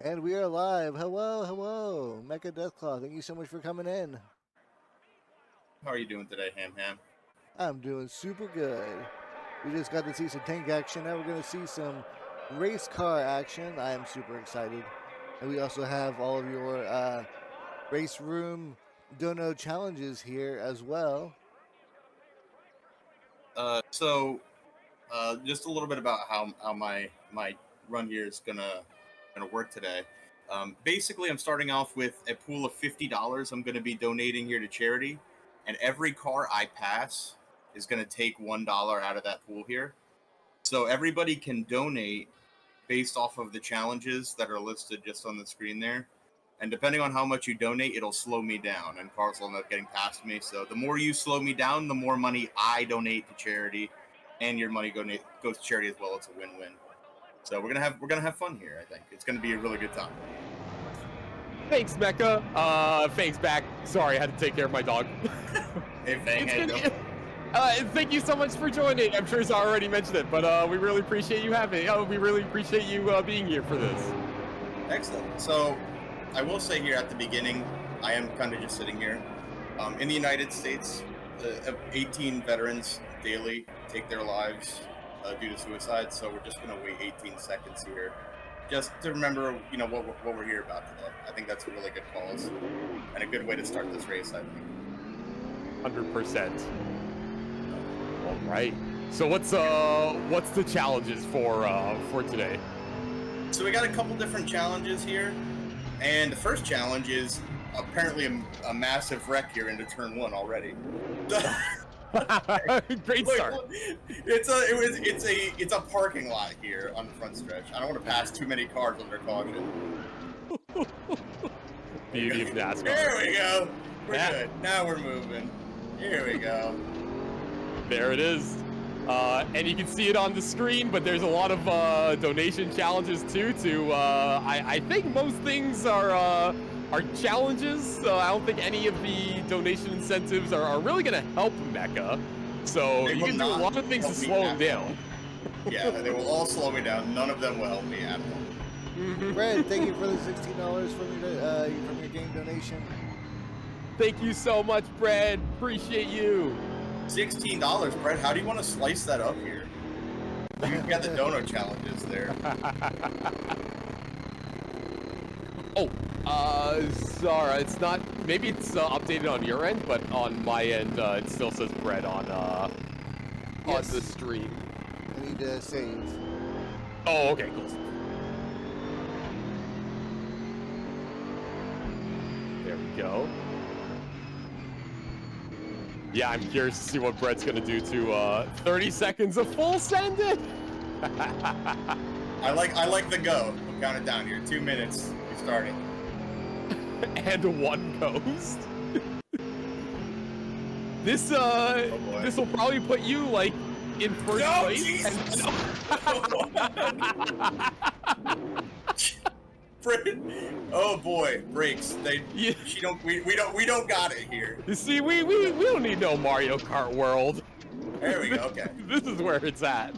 And we are live. Hello, hello. MechaDeathclaw, thank you so much for coming in. How are you doing today, Ham Ham? I'm doing super good. We just got to see some tank action. Now we're going to see some race car action. I am super excited. And we also have all of your race room dono challenges here as well. Just a little bit about how my run here is gonna work today. Basically, I'm starting off with a pool of $50. I'm gonna be donating here to charity, and every car I pass is gonna take $1 out of that pool here. So everybody can donate based off of the challenges that are listed just on the screen there. And depending on how much you donate, it'll slow me down, and cars will end up getting past me. So the more you slow me down, the more money I donate to charity, and your money goes to charity as well. It's a win-win. So we're gonna have fun here. I think it's gonna be a really good time. Thanks, Mecha. Thanks back. Sorry, I had to take care of my dog. Hey, Fang, how you doing? Thank you so much for joining. I'm sure Zara already mentioned it, but we really appreciate you having. We really appreciate you being here for this. Excellent. So I will say here at the beginning, I am kind of just sitting here. In the United States, 18 veterans daily take their lives due to suicide. So we're just going to wait 18 seconds here, just to remember, what we're here about today. I think that's a really good cause and a good way to start this race, I think. 100%. All right. So what's the challenges for today? So we got a couple different challenges here, and the first challenge is apparently a massive wreck here into turn one already. Great start. It's a parking lot here on the front stretch. I don't want to pass too many cars under caution. Beauty of NASCAR. There we go. We're good. Now we're moving. Here we go. There it is. And you can see it on the screen, but there's a lot of donation challenges too. I think most things are challenges. I don't think any of the donation incentives are really going to help Mecha. So you can do a lot of things to slow him down. Yeah, they will all slow me down. None of them will help me at all. Mm-hmm. Brad, thank you for the $16 from your game donation. Thank you so much, Brad. Appreciate you. $16, Brett. How do you want to slice that up here? You got the donut challenges there. Zara, it's not. Maybe it's updated on your end, but on my end, it still says Brett on the stream. I need to save. Oh, okay, cool. There we go. Yeah, I'm curious to see what Brett's gonna do to 30 seconds of full send it. I like the go. We'll count it down here. 2 minutes. We're starting. And one ghost. This will probably put you like in first place. Jesus! Oh boy, brakes. We don't got it here. You see, we don't need no Mario Kart World. There we go. Okay. This is where it's at.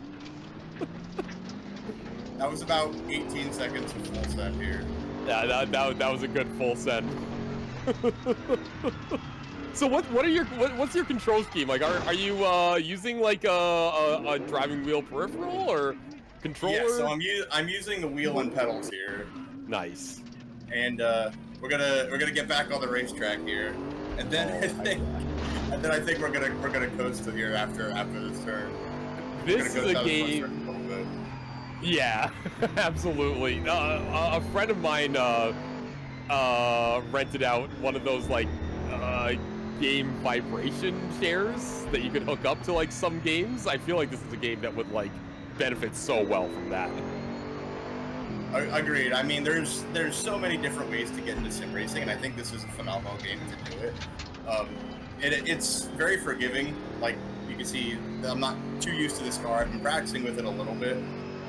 That was about 18 seconds of full set here. Yeah, that was a good full send. So what's your control scheme? Like, are you using like a driving wheel peripheral or controller? Yeah, so I'm using the wheel and pedals here. Nice. And we're gonna get back on the racetrack here, and then I think we're gonna coast to here after this turn. This is a game. Yeah, absolutely. A friend of mine rented out one of those like game vibration shares that you could hook up to like some games. I feel like this is a game that would like benefit so well from that. Agreed. I mean, there's so many different ways to get into sim racing, and I think this is a phenomenal game to do it. It's very forgiving. Like you can see, I'm not too used to this car. I've been practicing with it a little bit,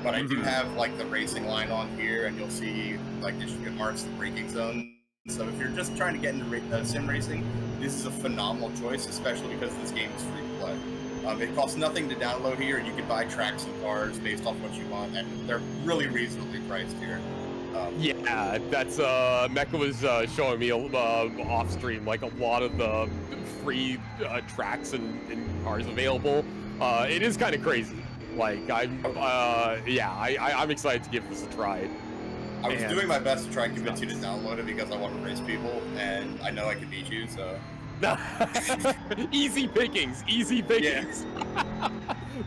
but I do have like the racing line on here, and you'll see like it marks the braking zone. So if you're just trying to get into sim racing, this is a phenomenal choice, especially because this game is free to play. It costs nothing to download here, and you can buy tracks and cars based off what you want, and they're really reasonably priced here. Yeah, that's Mecha was showing me off stream like a lot of the free tracks and cars available. It is kind of crazy. Like I'm excited to give this a try. I was doing my best to try and convince you to download it because I want to race people, and I know I can beat you, so. Easy pickings, easy pickings. Yeah.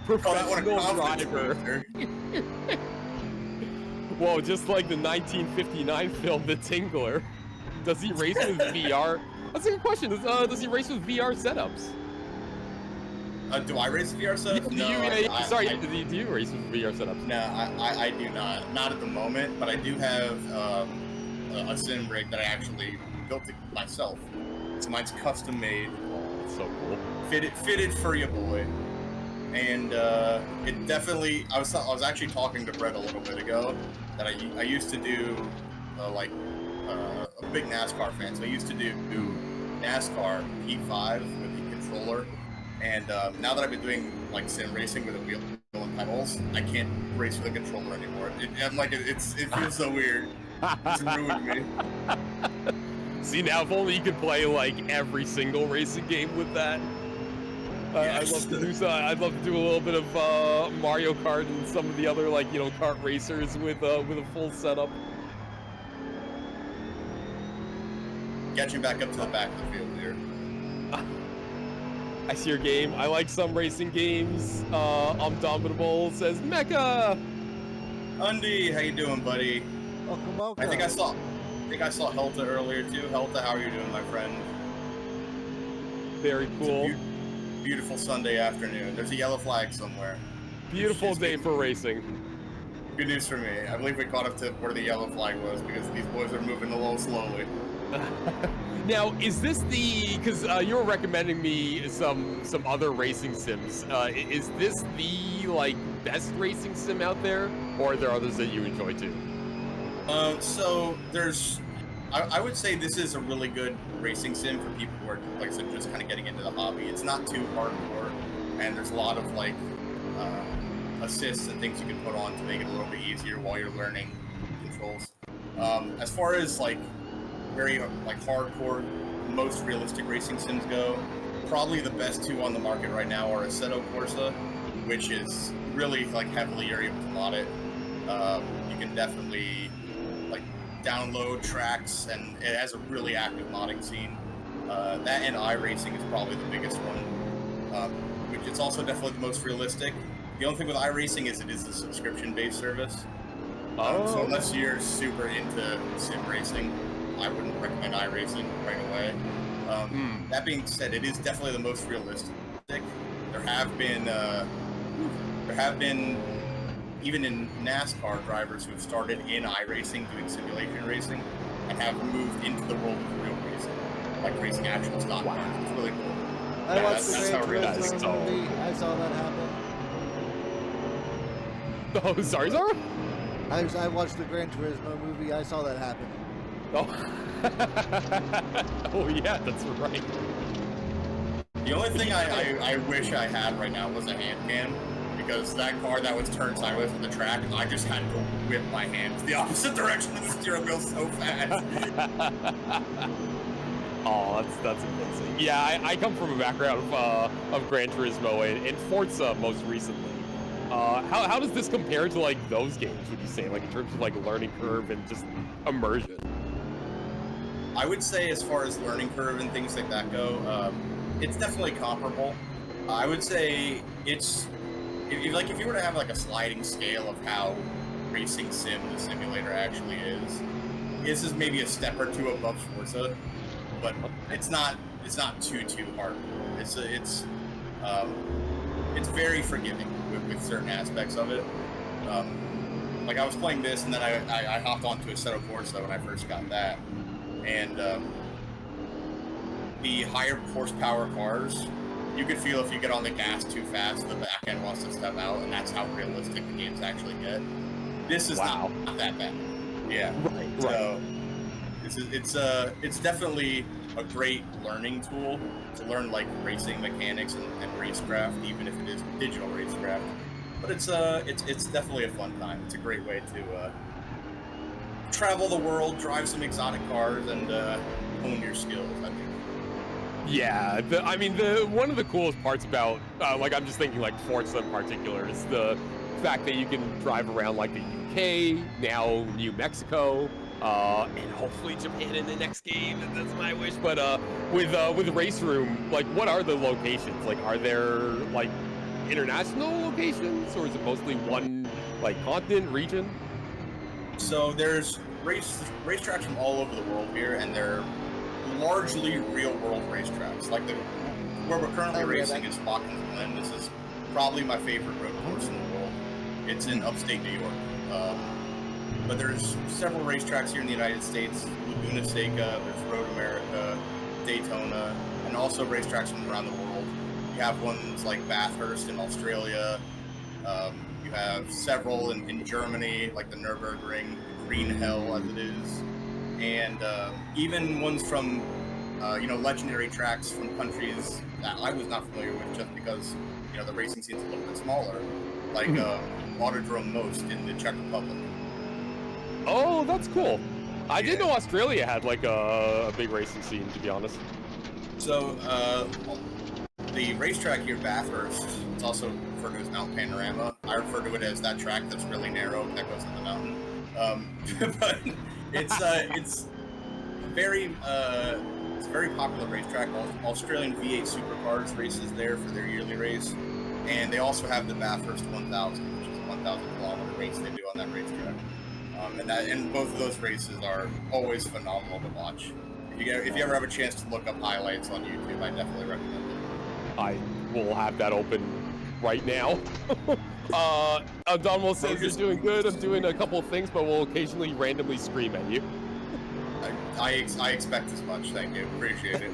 Professional driver. Whoa, just like the 1959 film, The Tingler. Does he race with VR? That's a good question. Does he race with VR setups? Do I race with VR setups? Do you race with VR setups? No, I do not. Not at the moment, but I do have a sim rig that I actually built it myself. So mine's custom made. Oh, that's so cool. Fitted for you, boy. And it definitely. I was actually talking to Brett a little bit ago that I used to do a big NASCAR fan. So I used to do NASCAR Heat 5 with the controller. And now that I've been doing like sim racing with a wheel and pedals, I can't race with a controller anymore. It feels so weird. It's ruined me. See, now if only you could play like every single racing game with that. Yes. I'd love to do a little bit of Mario Kart and some of the other kart racers with a full setup. Catching back up to the back of the field here. I see your game. I like some racing games. Undomitable says Mecha. Undy, how you doing, buddy? Welcome. I think I saw Helta earlier too. Helta, how are you doing, my friend? Very cool. Beautiful Sunday afternoon. There's a yellow flag somewhere. Beautiful day for racing. Good news for me. I believe we caught up to where the yellow flag was because these boys are moving a little slowly. Now, is this because you were recommending me some other racing sims? Is this the best racing sim out there, or are there others that you enjoy too? So there's, I would say this is a really good racing sim for people who are, like I said, just kind of getting into the hobby. It's not too hardcore, and there's a lot of assists and things you can put on to make it a little bit easier while you're learning controls. As far as very hardcore, most realistic racing sims go, probably the best two on the market right now are Assetto Corsa, which is really heavily you're able to mod it. You can definitely download tracks, and it has a really active modding scene. That and iRacing is probably the biggest one, which it's also definitely the most realistic. The only thing with iRacing is it is a subscription-based service. So unless you're super into sim racing, I wouldn't recommend iRacing right away. That being said, it is definitely the most realistic. There have been even in NASCAR drivers who have started in iRacing doing simulation racing and have moved into the world of real racing, like racing actual stock cars. It's really cool. I watched the Gran Turismo movie. I saw that happen. Oh, sorry, Zara? I watched the Gran Turismo movie. I saw that happen. Oh. Oh yeah, that's right. The only thing I wish I had right now was a hand cam, because that car that was turned sideways on the track, I just had to whip my hands the opposite direction of the steering wheel so fast. Oh, that's amazing. Yeah, I come from a background of Gran Turismo and Forza most recently. How does this compare to those games, would you say, in terms of learning curve and just immersion? I would say as far as learning curve and things like that go, it's definitely comparable. I would say it's if you were to have a sliding scale of how racing sim the simulator actually is, this is maybe a step or two above Forza, but it's not too hard. It's very forgiving with certain aspects of it. I was playing this, and then I hopped onto Assetto Corsa when I first got that, and the higher horsepower cars, you could feel if you get on the gas too fast, the back end wants to step out, and that's how realistic the games actually get. This is not that bad. Yeah. Right. So it's definitely a great learning tool to learn racing mechanics and racecraft, even if it is digital racecraft. But it's definitely a fun time. It's a great way to travel the world, drive some exotic cars, and hone your skills, I think. Yeah, I mean, one of the coolest parts about, like, I'm just thinking, like, Forza in particular, is the fact that you can drive around, like, the UK, now New Mexico, and hopefully Japan in the next game. That's my wish. But with Race Room, like, what are the locations? Like, are there, like, international locations, or is it mostly one, like, continent, region? So there's racetracks from all over the world here, and they're largely real-world racetracks. Like where we're currently racing is Watkins Glen. This is probably my favorite road course in the world. It's in upstate New York. But there's several racetracks here in the United States. Laguna Seca, there's Road America, Daytona, and also racetracks from around the world. You have ones like Bathurst in Australia. You have several in Germany, like the Nürburgring, Green Hell as it is, and even ones from legendary tracks from countries that I was not familiar with, just because the racing scene's a little bit smaller, like Autodrome Most in the Czech Republic. Oh, that's cool. I didn't know Australia had like a big racing scene, to be honest. So the racetrack here, Bathurst, it's also referred to as Mount Panorama. I refer to it as that track that's really narrow that goes up the mountain. But it's very popular racetrack. Australian V8 Supercars races there for their yearly race, and they also have the Bathurst 1000, which is a 1,000-kilometer race they do on that racetrack. And both of those races are always phenomenal to watch. If you ever have a chance to look up highlights on YouTube, I definitely recommend it. I will have that open right now. Donwell says you're doing good. I'm doing a couple of things, but will occasionally randomly scream at you. I expect as much. Thank you. Appreciate it.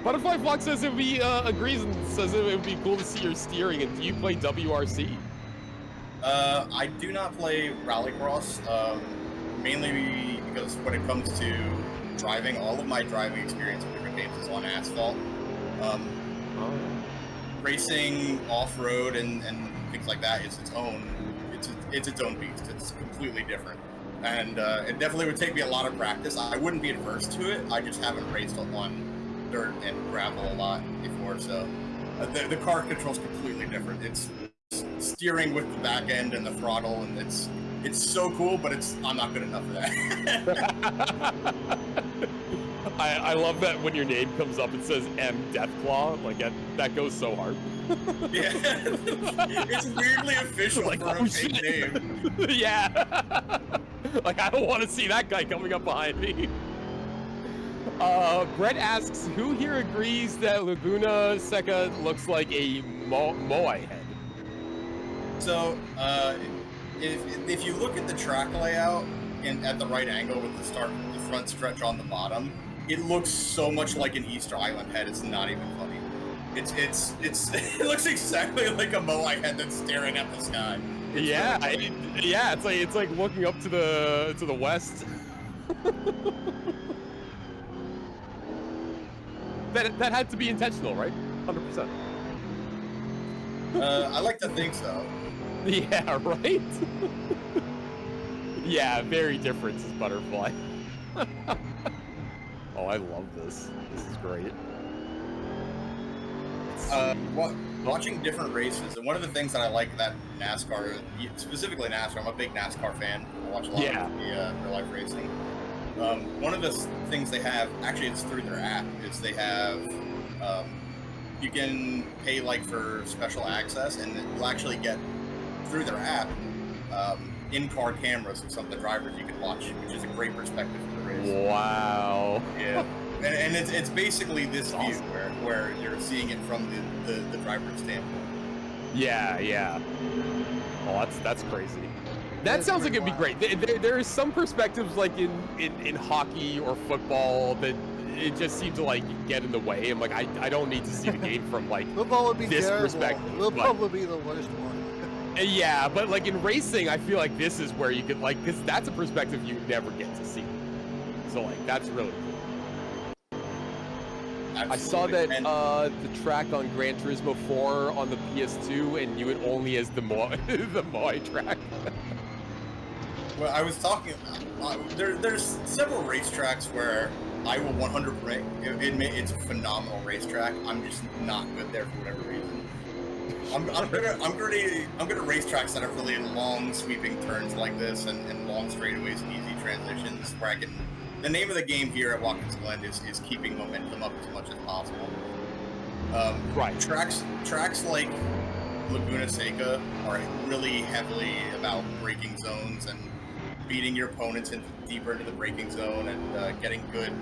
Butterfly Fox says it would be agrees and says it would be cool to see your steering. And do you play WRC? I do not play Rallycross, mainly because when it comes to driving, all of my driving experience in different games is on asphalt. Racing off-road and things like that is its own beast. It's completely different, and it definitely would take me a lot of practice. I wouldn't be adverse to it. I just haven't raced on dirt and gravel a lot before, so the car control's completely different. It's steering with the back end and the throttle, and it's so cool, but I'm not good enough for that. I love that when your name comes up, it says MechaDeathclaw. Like that goes so hard. Yeah, it's weirdly official like, for a fake name. Yeah, like I don't want to see that guy coming up behind me. Brett asks, who here agrees that Laguna Seca looks like a Moai head? So, if you look at the track layout at the right angle with the front stretch on the bottom, it looks so much like an Easter Island head. It's not even funny. It looks exactly like a Moai head that's staring at the sky. It's like looking up to the west. That had to be intentional, right? 100%. I like to think so. Yeah, right? Yeah, very different as Butterfly. Oh, I love this. This is great. Watching different races, and one of the things that I like that NASCAR, specifically NASCAR, I'm a big NASCAR fan. I watch a lot of the real-life racing. One of the things they have, actually it's through their app, is they have, you can pay like for special access, and you'll actually get, through their app, in-car cameras of some of the drivers you can watch, which is a great perspective for the race. Wow. Yeah. And it's basically this view where you're seeing it from the driver's standpoint. Yeah. Oh, that's crazy. That sounds like it'd be great. There are some perspectives like in hockey or football that it just seems to like get in the way. I'm like, I don't need to see the game from like football would be this terrible. perspective. Football would be the worst one. Yeah, but like in racing, I feel like this is where you could like, because that's a perspective you never get to see. So like that's really cool. Absolutely. I saw that the track on Gran Turismo 4 on the PS2 and knew it only as the Moai track. Well, I was talking. There's several racetracks where I will 100%. It's a phenomenal racetrack. I'm just not good there for whatever reason. I'm gonna race tracks that have really long sweeping turns like this and long straightaways and easy transitions where I can. The name of the game here at Watkins Glen is keeping momentum up as much as possible. Right. Tracks like Laguna Seca are really heavily about braking zones and beating your opponents deeper into the braking zone and getting good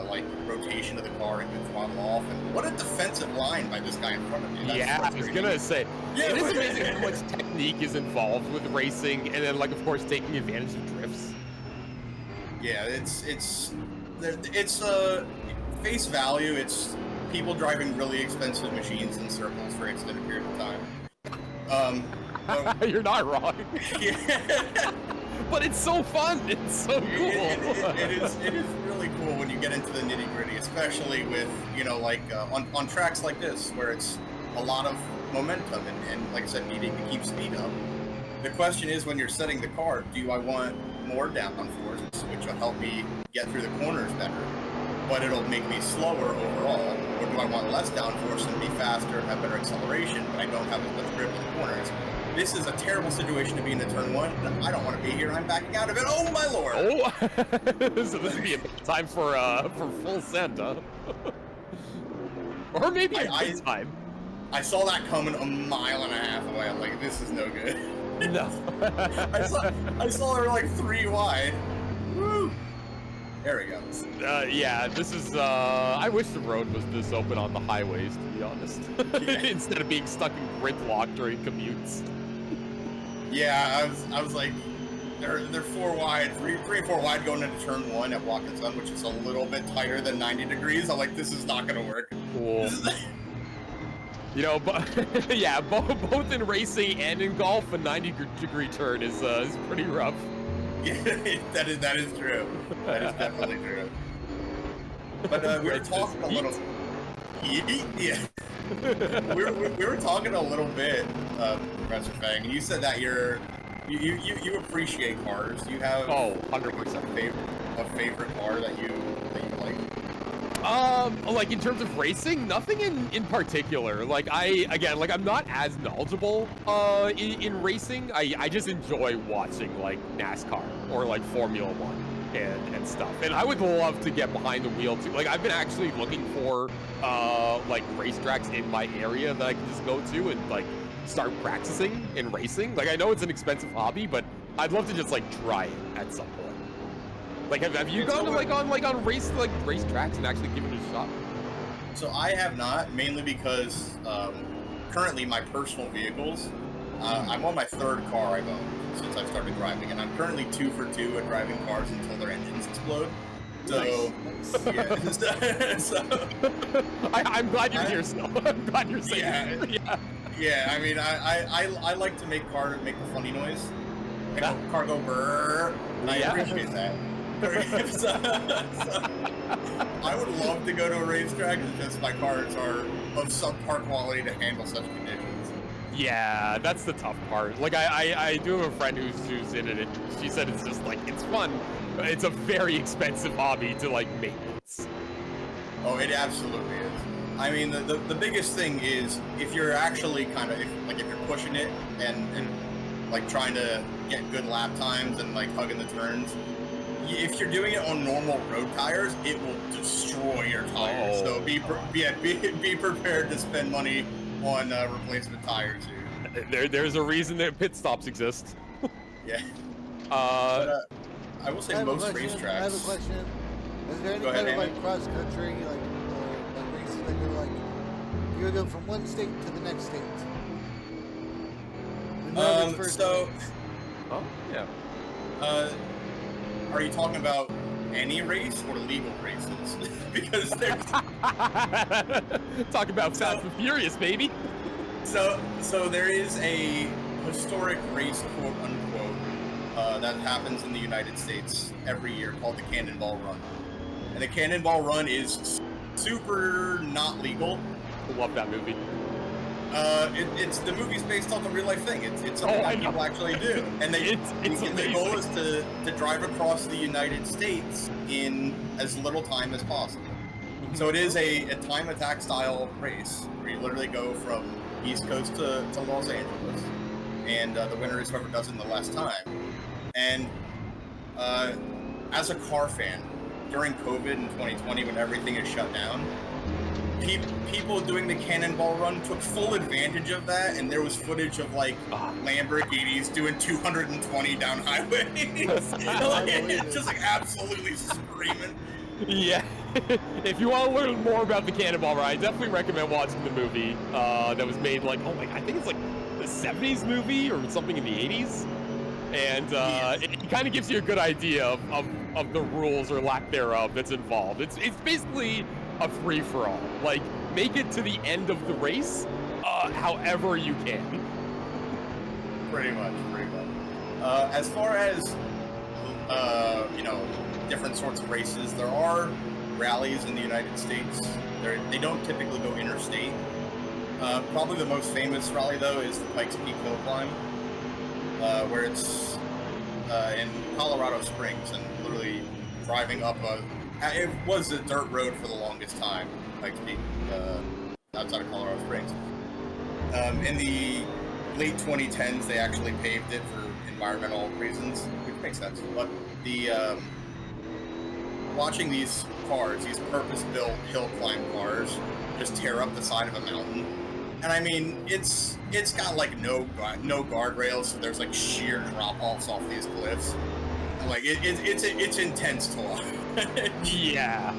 like rotation of the car and good throttle off. And what a defensive line by this guy in front of me. That's I was gonna say, yeah, it is amazing how much technique is involved with racing, and then like of course taking advantage of drifts. Yeah, it's face value. It's people driving really expensive machines in circles for an extended period of time. You're not wrong. Yeah. But it's so fun. It's so cool. It is really cool when you get into the nitty gritty, especially with like on tracks like this where it's a lot of momentum and like I said, needing to keep speed up. The question is when you're setting the car, do I want more downforce, which will help me get through the corners better, but it'll make me slower overall, or do I want less downforce and be faster and have better acceleration, but I don't have as much grip in the corners? This is a terrible situation to be in the turn one. I don't want to be here. I'm backing out of it. Oh my lord! Oh, so this would be a time for full send, huh? Or maybe a time. I saw that coming a mile and a half away. I'm like, this is no good. No. I saw her like 3 wide. Woo! There we go. Yeah, this is. I wish the road was this open on the highways, to be honest, instead of being stuck in gridlock during commutes. Yeah, I was like, they're 4 wide, 3 and 4 wide going into turn 1 at Watkins Glen, which is a little bit tighter than 90 degrees. I'm like, this is not gonna work. Cool. But yeah, both in racing and in golf, a 90-degree turn is pretty rough. Yeah, that is true. That is definitely true. But we were talking a little. Yeah. we were talking a little bit, Professor Fang, and you said that you appreciate cars. Do you have 100% a favorite car that you like? Like in terms of racing, nothing in particular. Like I'm not as knowledgeable in racing. I just enjoy watching like NASCAR or like Formula 1 and stuff. And I would love to get behind the wheel too. Like I've been actually looking for like racetracks in my area that I can just go to and like start practicing in racing. Like I know it's an expensive hobby, but I'd love to just like try it at some point. Like have you gone to on race tracks and actually given it a shot? So I have not, mainly because currently my personal vehicles, I'm on my 3rd car I've owned since I've started driving, and I'm currently 2 for 2 at driving cars until their engines explode. So, Nice. Yeah. So, I'm glad you're here still. I'm glad you're saying yeah. Yeah, I mean, I like to make the funny noise. Car go brrr, and I appreciate that. So, I would love to go to a racetrack, it's just my cars are of subpar quality to handle such conditions. Yeah, that's the tough part. Like I do have a friend who's in it, and she said it's just like it's fun. It's a very expensive hobby to like maintenance. Oh, it absolutely is. I mean, the biggest thing is if you're actually kind of if you're pushing it and like trying to get good lap times and like hugging the turns. If you're doing it on normal road tires, it will destroy your tires. So be prepared to spend money on replacement tires here. There's a reason that pit stops exist. Yeah. But, I will say most racetracks. I have a question. Is there any kind of like cross country like races that you're like you're going from one state to the next state? Oh yeah. Are you talking about any race or legal races? Because there's talk about Fast and Furious, baby. So there is a historic race, quote unquote, that happens in the United States every year called the Cannonball Run, and the Cannonball Run is super not legal. I love that movie. It's the movie's based off a real life thing. It's something Oh, I that know. people actually do, and It's the goal is amazing. to drive across the United States in as little time as possible. So it is a time attack style race where you literally go from East Coast to Los Angeles, and the winner is whoever does it in the less time. And as a car fan, during COVID in 2020, when everything is shut down, people doing the cannonball run took full advantage of that, and there was footage of like Lamborghinis doing 220 down highways. Just like absolutely screaming. Yeah. If you want to learn more about the Cannonball Ride, I definitely recommend watching the movie that was made like, oh my, I think it's like the 70s movie or something in the 80s. And it kind of gives you a good idea of the rules or lack thereof that's involved. It's basically a free-for-all. Like, make it to the end of the race however you can. Pretty much. As far as different sorts of races, there are rallies in the United States. They don't typically go interstate. Probably the most famous rally though is the Pikes Peak Hill Climb, where it's in Colorado Springs, and literally driving up it was a dirt road for the longest time, Pikes Peak, outside of Colorado Springs. In the late 2010s, they actually paved it for environmental reasons, which makes sense. But watching these cars, these purpose-built hill climb cars, just tear up the side of a mountain, and I mean, it's got like no guardrails, so there's like sheer drop-offs off these cliffs. And, like it's intense to watch. Yeah.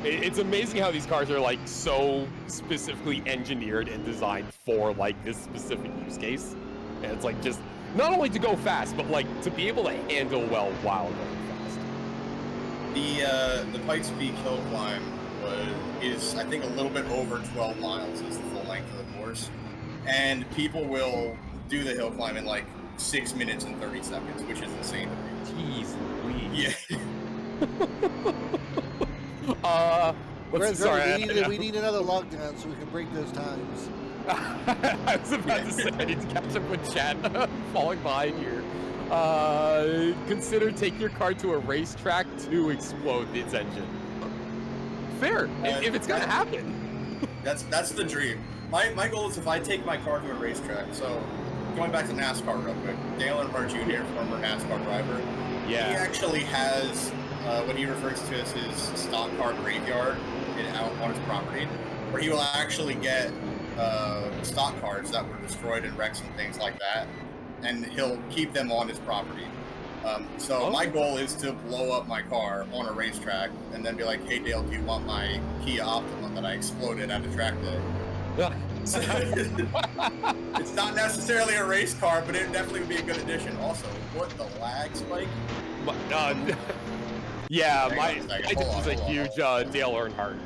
It's amazing how these cars are like so specifically engineered and designed for like this specific use case. And it's like just not only to go fast, but like to be able to handle well while going fast. The Pikes Peak Hill Climb is I think a little bit over 12 miles is the full length of the course, and people will do the hill climb in like 6 minutes and 30 seconds, which is insane to me. Jeez Louise. Yeah. We need another lockdown so we can break those times. I was about to say, I need to catch up with chat. Falling behind here. Consider taking your car to a racetrack to explode its engine. Fair, if it's gonna happen. That's the dream. My goal is if I take my car to a racetrack. So going back to NASCAR real quick, Dale Earnhardt Jr., former NASCAR driver, he actually has what he refers to as his stock car graveyard out on his property, where he will actually get stock cars that were destroyed in wrecks and things like that, and he'll keep them on his property. My goal is to blow up my car on a racetrack and then be like, hey Dale, do you want my Kia Optima that I exploded at a track day? It's not necessarily a race car, but it definitely would be a good addition. Also, what the lag spike? Yeah, my dad is a huge Dale Earnhardt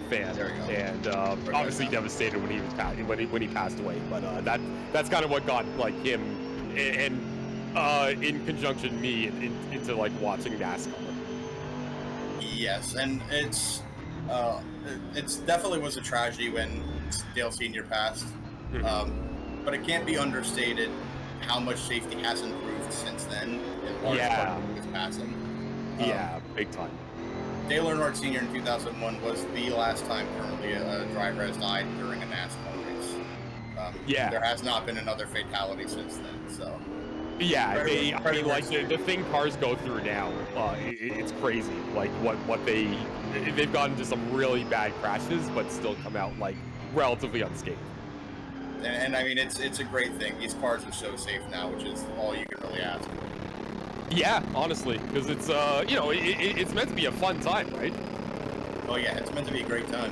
fan, and obviously devastated when he passed away. But that's kind of what got like him and in conjunction me into like watching NASCAR. Yes, and it's definitely was a tragedy when Dale Sr. passed, but it can't be understated how much safety has improved since then. In large part of his passing. Yeah, big time. Dale Earnhardt Sr. in 2001 was the last time currently a driver has died during a NASCAR race. There has not been another fatality since then, so. Yeah, the thing cars go through now, it's crazy. Like they've gotten into some really bad crashes, but still come out like relatively unscathed. And I mean, it's a great thing. These cars are so safe now, which is all you can really ask. Yeah, honestly, because it's it's meant to be a fun time, right? Oh yeah, it's meant to be a great time.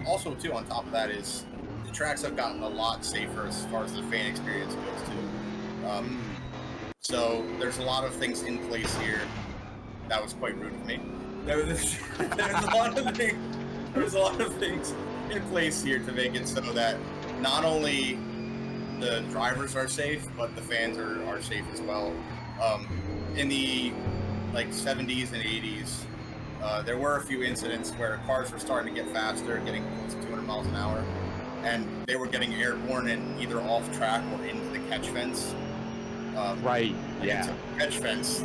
Also too, on top of that is the tracks have gotten a lot safer as far as the fan experience goes too. So there's a lot of things in place here. That was quite rude of me. There's a lot of things in place here to make it so that not only the drivers are safe, but the fans are safe as well. In the like 70s and 80s, there were a few incidents where cars were starting to get faster, getting close to 200 miles an hour, and they were getting airborne and either off track or into the catch fence. Right. Yeah. Into the catch fence.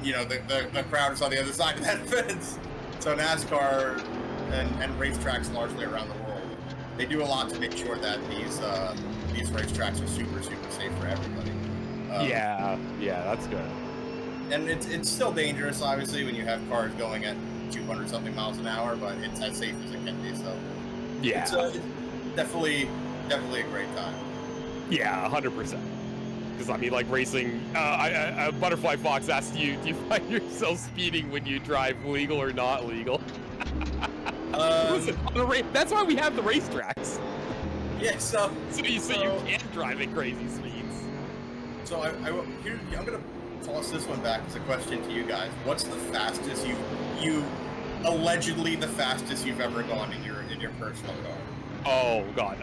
You know, the crowd is on the other side of that fence. So NASCAR and racetracks largely around the world, they do a lot to make sure that these racetracks are super safe for everybody. Yeah, that's good. And it's still dangerous, obviously, when you have cars going at 200 something miles an hour, but it's as safe as it can be. So yeah, it's definitely a great time. Yeah, 100%. Because I mean, like racing. Butterfly Fox asked you, do you find yourself speeding when you drive legal or not legal? Listen, that's why we have the racetracks. Yeah, so you can drive at crazy speeds. So I'm gonna toss this one back as a question to you guys. What's the fastest allegedly the fastest you've ever gone in your personal car? Oh god,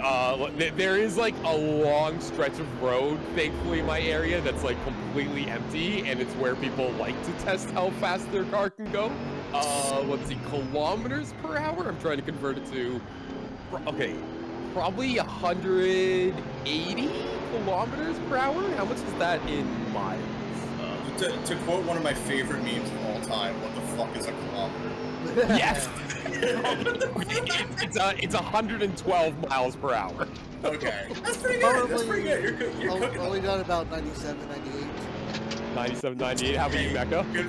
there is like a long stretch of road, thankfully, in my area that's like completely empty, and it's where people like to test how fast their car can go. Let's see, kilometers per hour. I'm trying to convert it to, okay, probably 180 kilometers per hour. How much is that in miles? To quote one of my favorite memes of all time, what the fuck is a kilometer? Yes. It's 112 miles per hour. Okay. That's pretty good. That's pretty good. You're cooking. Only done about 97, 98. 97, 98. How about you, Mecha? Good.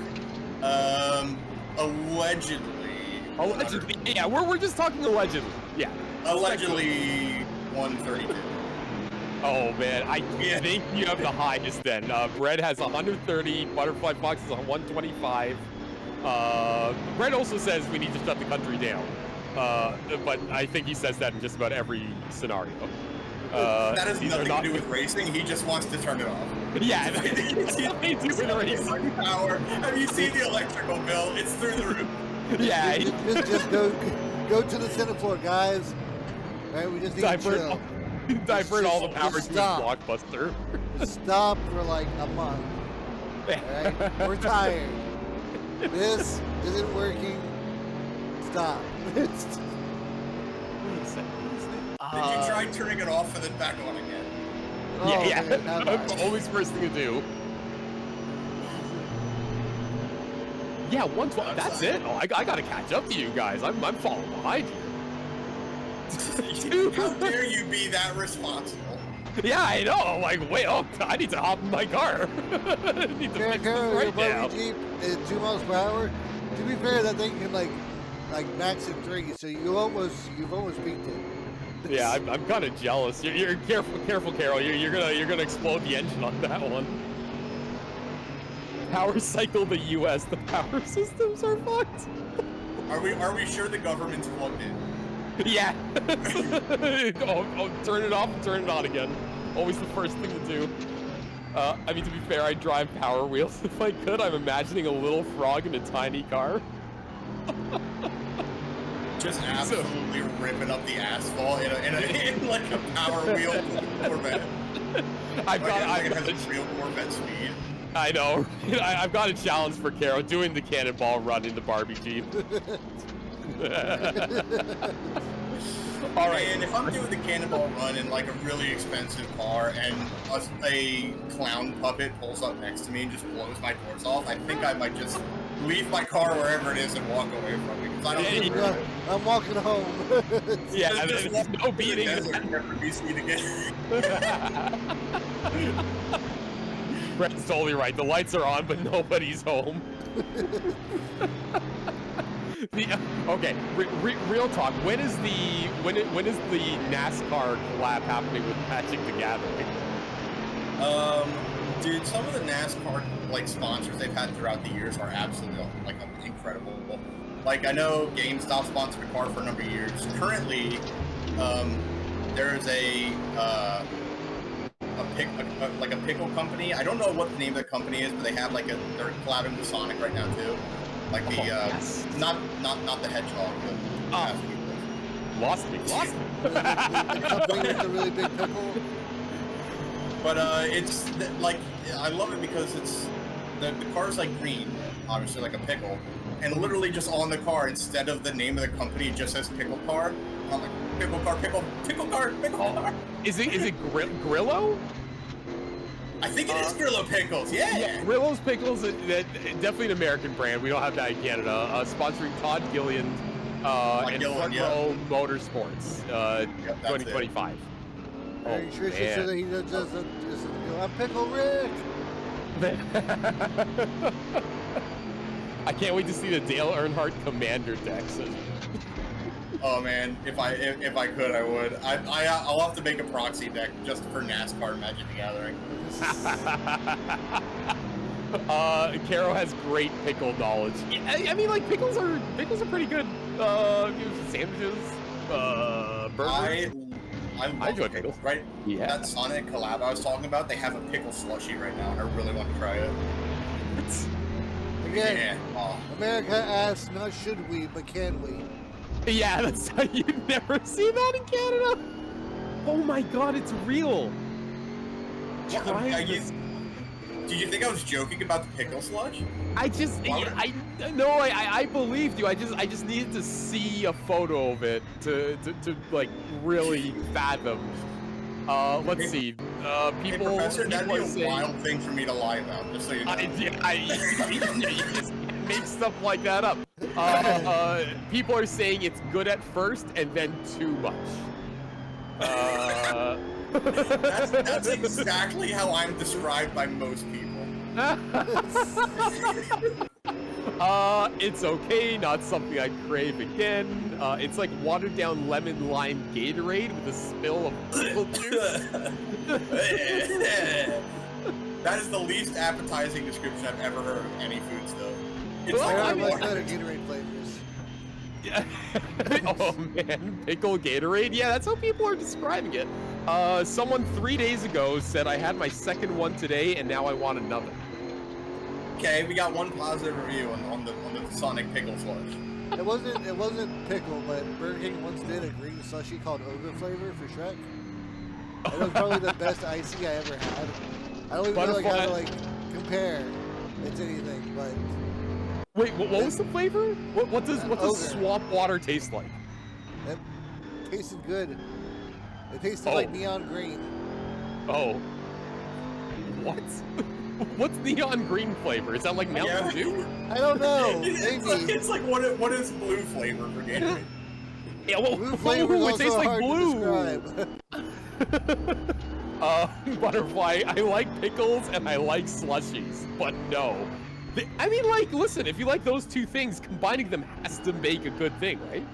Allegedly. Allegedly. Yeah, we're just talking allegedly. Yeah. Allegedly 132. Oh man, I think you have the highest then. Brett has 130, Butterfly Fox is 125. Brett also says we need to shut the country down. But I think he says that in just about every scenario. That has nothing to do with racing. He just wants to turn it off. Yeah, it's nothing to do with racing. Power. Have you seen the electrical bill? It's through the roof. Yeah. just go to the center floor, guys. Right, we just need to chill. Divert all the power to Blockbuster. Stop for like a month. Right? We're tired. This isn't working. Stop. Did you try turning it off and then back on again? Yeah. That's always first thing to do. Yeah, 112. That's it. Oh, I gotta catch up to you guys. I'm falling behind you. How dare you be that responsible? Yeah, I know. Like, wait, I need to hop in my car. I need to fix this right now. Jeep at 2 miles per hour. To be fair, that thing can like max at 3, so you've almost peaked it. Yeah, I'm kind of jealous. You're careful, Carol. You're gonna explode the engine on that one. Power cycle the U.S. The power systems are fucked. Are we sure the government's plugged in? Yeah. Turn it off and turn it on again. Always the first thing to do. I mean, to be fair, I'd drive Power Wheels if I could. I'm imagining a little frog in a tiny car. Just absolutely ripping up the asphalt in like a Power Wheel Corvette. I've got a real Corvette speed. I know. I've got a challenge for Carol, doing the cannonball run in the Barbie Jeep. All right, and if I'm doing the cannonball run in like a really expensive car and a clown puppet pulls up next to me and just blows my doors off, I think I might just leave my car wherever it is and walk away from it. I don't I'm walking home. Yeah, there's no beating. Never be seen again. Brett's totally right. The lights are on, but nobody's home. Okay, real talk. When is the NASCAR collab happening with Magic the Gathering? Dude, some of the NASCAR like sponsors they've had throughout the years are absolutely like incredible. Like I know GameStop sponsored a car for a number of years. Currently, there's a pickle company. I don't know what the name of the company is, but they have like they're collabing with Sonic right now too. Like the yes. not the hedgehog. Lost me. It's a really big pickle. But it's like I love it because it's the car's like green, obviously like a pickle, and literally just on the car, instead of the name of the company, it just says Pickle Car. I'm like, Pickle Car, Pickle Car. Is it Grillo? I think it is Grillo Pickles, yeah. Grillo's Pickles, definitely an American brand. We don't have that in Canada. Sponsoring Todd Gilliland and Front Row Motorsports 2025. Are you sure she said that he doesn't, I'm Pickle Rick? I can't wait to see the Dale Earnhardt Commander deck. Oh man, if I could, I would. I'll have to make a proxy deck just for NASCAR Magic the Gathering. Caro has great pickle knowledge. I mean, like pickles are pretty good. Sandwiches, burgers. I enjoy pickles, right? Yeah. That Sonic collab I was talking about, they have a pickle slushy right now, and I really want to try it. Again, America asks, not should we, but can we? Yeah, that's how you never see that in Canada. Oh my God, it's real. Did you think I was joking about the pickle sludge? I believed you. I just needed to see a photo of it to like really fathom. Let's see. People. Hey, Professor, that'd be a saying, wild thing for me to lie about. Just so you know. You just make stuff like that up. People are saying it's good at first and then too much. That's exactly how I'm described by most people. It's okay, not something I crave again. It's like watered down lemon lime Gatorade with a spill of pickle juice. That is the least appetizing description I've ever heard of any food stuff. It's I like better Gatorade flavors. Yeah. Oh man, pickle Gatorade? Yeah, that's how people are describing it. Someone 3 days ago said I had my second one today and now I want another. Okay, we got one positive review on the Sonic Pickle Slush. It wasn't pickle, but Burger King once did a green slushy called Ogre flavor for Shrek. It was probably the best icy I ever had. I don't even know how to compare it to anything, but. Wait, what was the flavor? What does swamp water taste like? It tasted good. It tasted like neon green. Oh. What? What's neon green flavor? Is that like Mountain Dew? I don't know. It's like what is blue flavor for Gatorade? Yeah, well, blue flavor is also tastes like hard blue. to describe. Butterfly, I like pickles and I like slushies, but no. I mean, like, listen, if you like those two things, combining them has to make a good thing, right?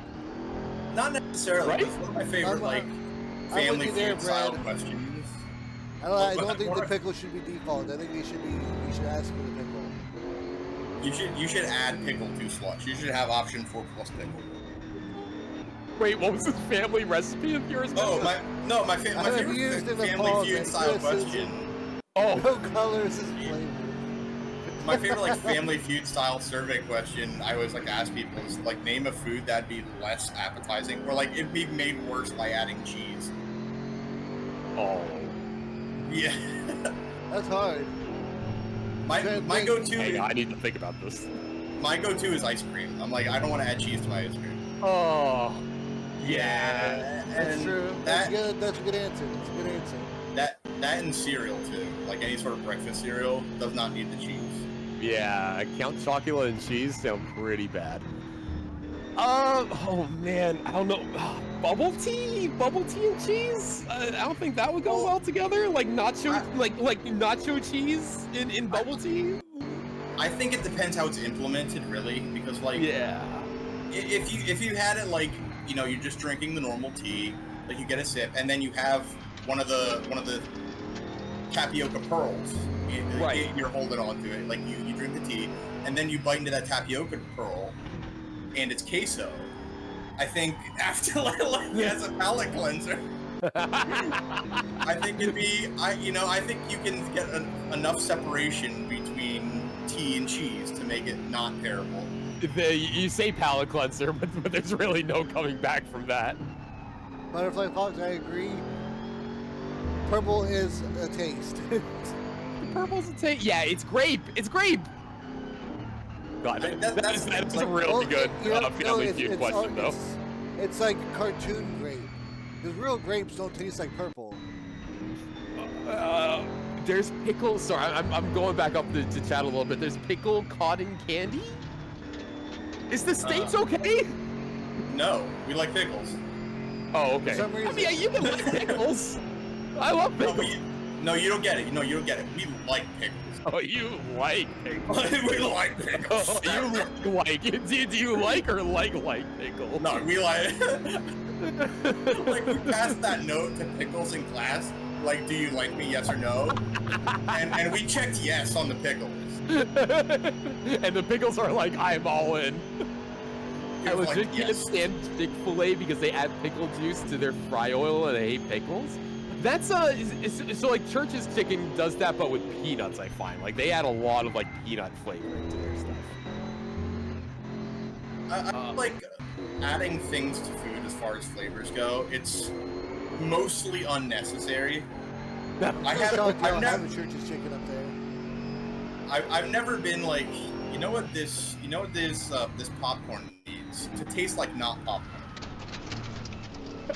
Not necessarily. Right? It's one of my favorite, family feud style questions. I don't think the pickle should be default. I think you should ask for the pickle. You should add pickle to slush. You should have option 4 plus pickle. Wait, what was the family recipe of yours? Oh, my favorite family feud style question. Oh. No colors is flavor. My favorite family feud style survey question I always like to ask people is name a food that'd be less appetizing or it'd be made worse by adding cheese. Oh. Yeah. That's hard. My go-to. Hang on, I need to think about this. My go-to is ice cream. I'm like, I don't want to add cheese to my ice cream. Oh. Yeah. That's true. That's good. That's a good answer. That's a good answer. That and cereal too. Like any sort of breakfast cereal does not need the cheese. Yeah, Count Chocula and cheese sound pretty bad. Oh man, I don't know. Bubble tea and cheese? I don't think that would go well together. Like nacho, like nacho cheese in bubble tea. I think it depends how it's implemented, really, because if you had it you're just drinking the normal tea, you get a sip, and then you have one of the tapioca pearls. Right. You're holding on to it, you drink the tea, and then you bite into that tapioca pearl, and it's queso. I think after as a palate cleanser, I think it'd be I think you can get enough separation between tea and cheese to make it not terrible. You say palate cleanser, but there's really no coming back from that. Butterfly Fox, I agree. Purple is a taste. Purple's a taste. Yeah, it's grape. It's grape. God, That- that that's is the thing, a really Well, good Family Feud question, though. It's like cartoon grape. Because real grapes don't taste like purple. There's pickle. Sorry, I'm going back up to chat a little bit. There's pickle cotton candy. Is the states okay? No, we like pickles. Oh, okay. For some I reason. mean, yeah, you can like pickles. I love pickles. No, you don't get it. No, you don't get it. We like pickles. Oh, you like pickles. We like pickles. Oh, you like it. Do you like or like pickles? No, we like. Like we passed that note to pickles in class. Like, do you like me? Yes or no? And we checked yes on the pickles. And the pickles are like, I'm all in. I Like, legit can't yes. stand Chick-fil-A because they add pickle juice to their fry oil and I hate pickles. That's so like Church's Chicken does that, but with peanuts. I find like they add a lot of like peanut flavoring to their stuff. I like adding things to food as far as flavors go. It's mostly unnecessary. I've never Church's Chicken up there. I've never been like, you know what this popcorn needs to taste like not popcorn.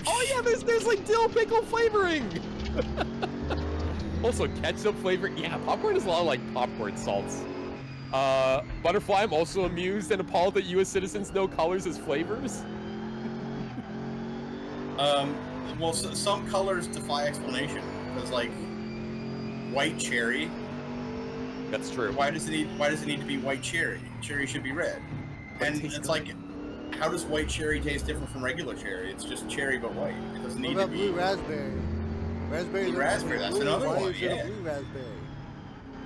Oh yeah, there's like dill pickle flavoring. Also ketchup flavor. Yeah, popcorn is a lot of like popcorn salts. Butterfly, I'm also amused and appalled that U.S. citizens know colors as flavors. Well, some colors defy explanation. Because like white cherry. That's true. Why does it need to be white cherry? Cherry should be red. And it's like, how does white cherry taste different from regular cherry? It's just cherry but white. It doesn't need What to about be. blue raspberry? Blue raspberry, that's another Why one. is there a Yeah. blue raspberry?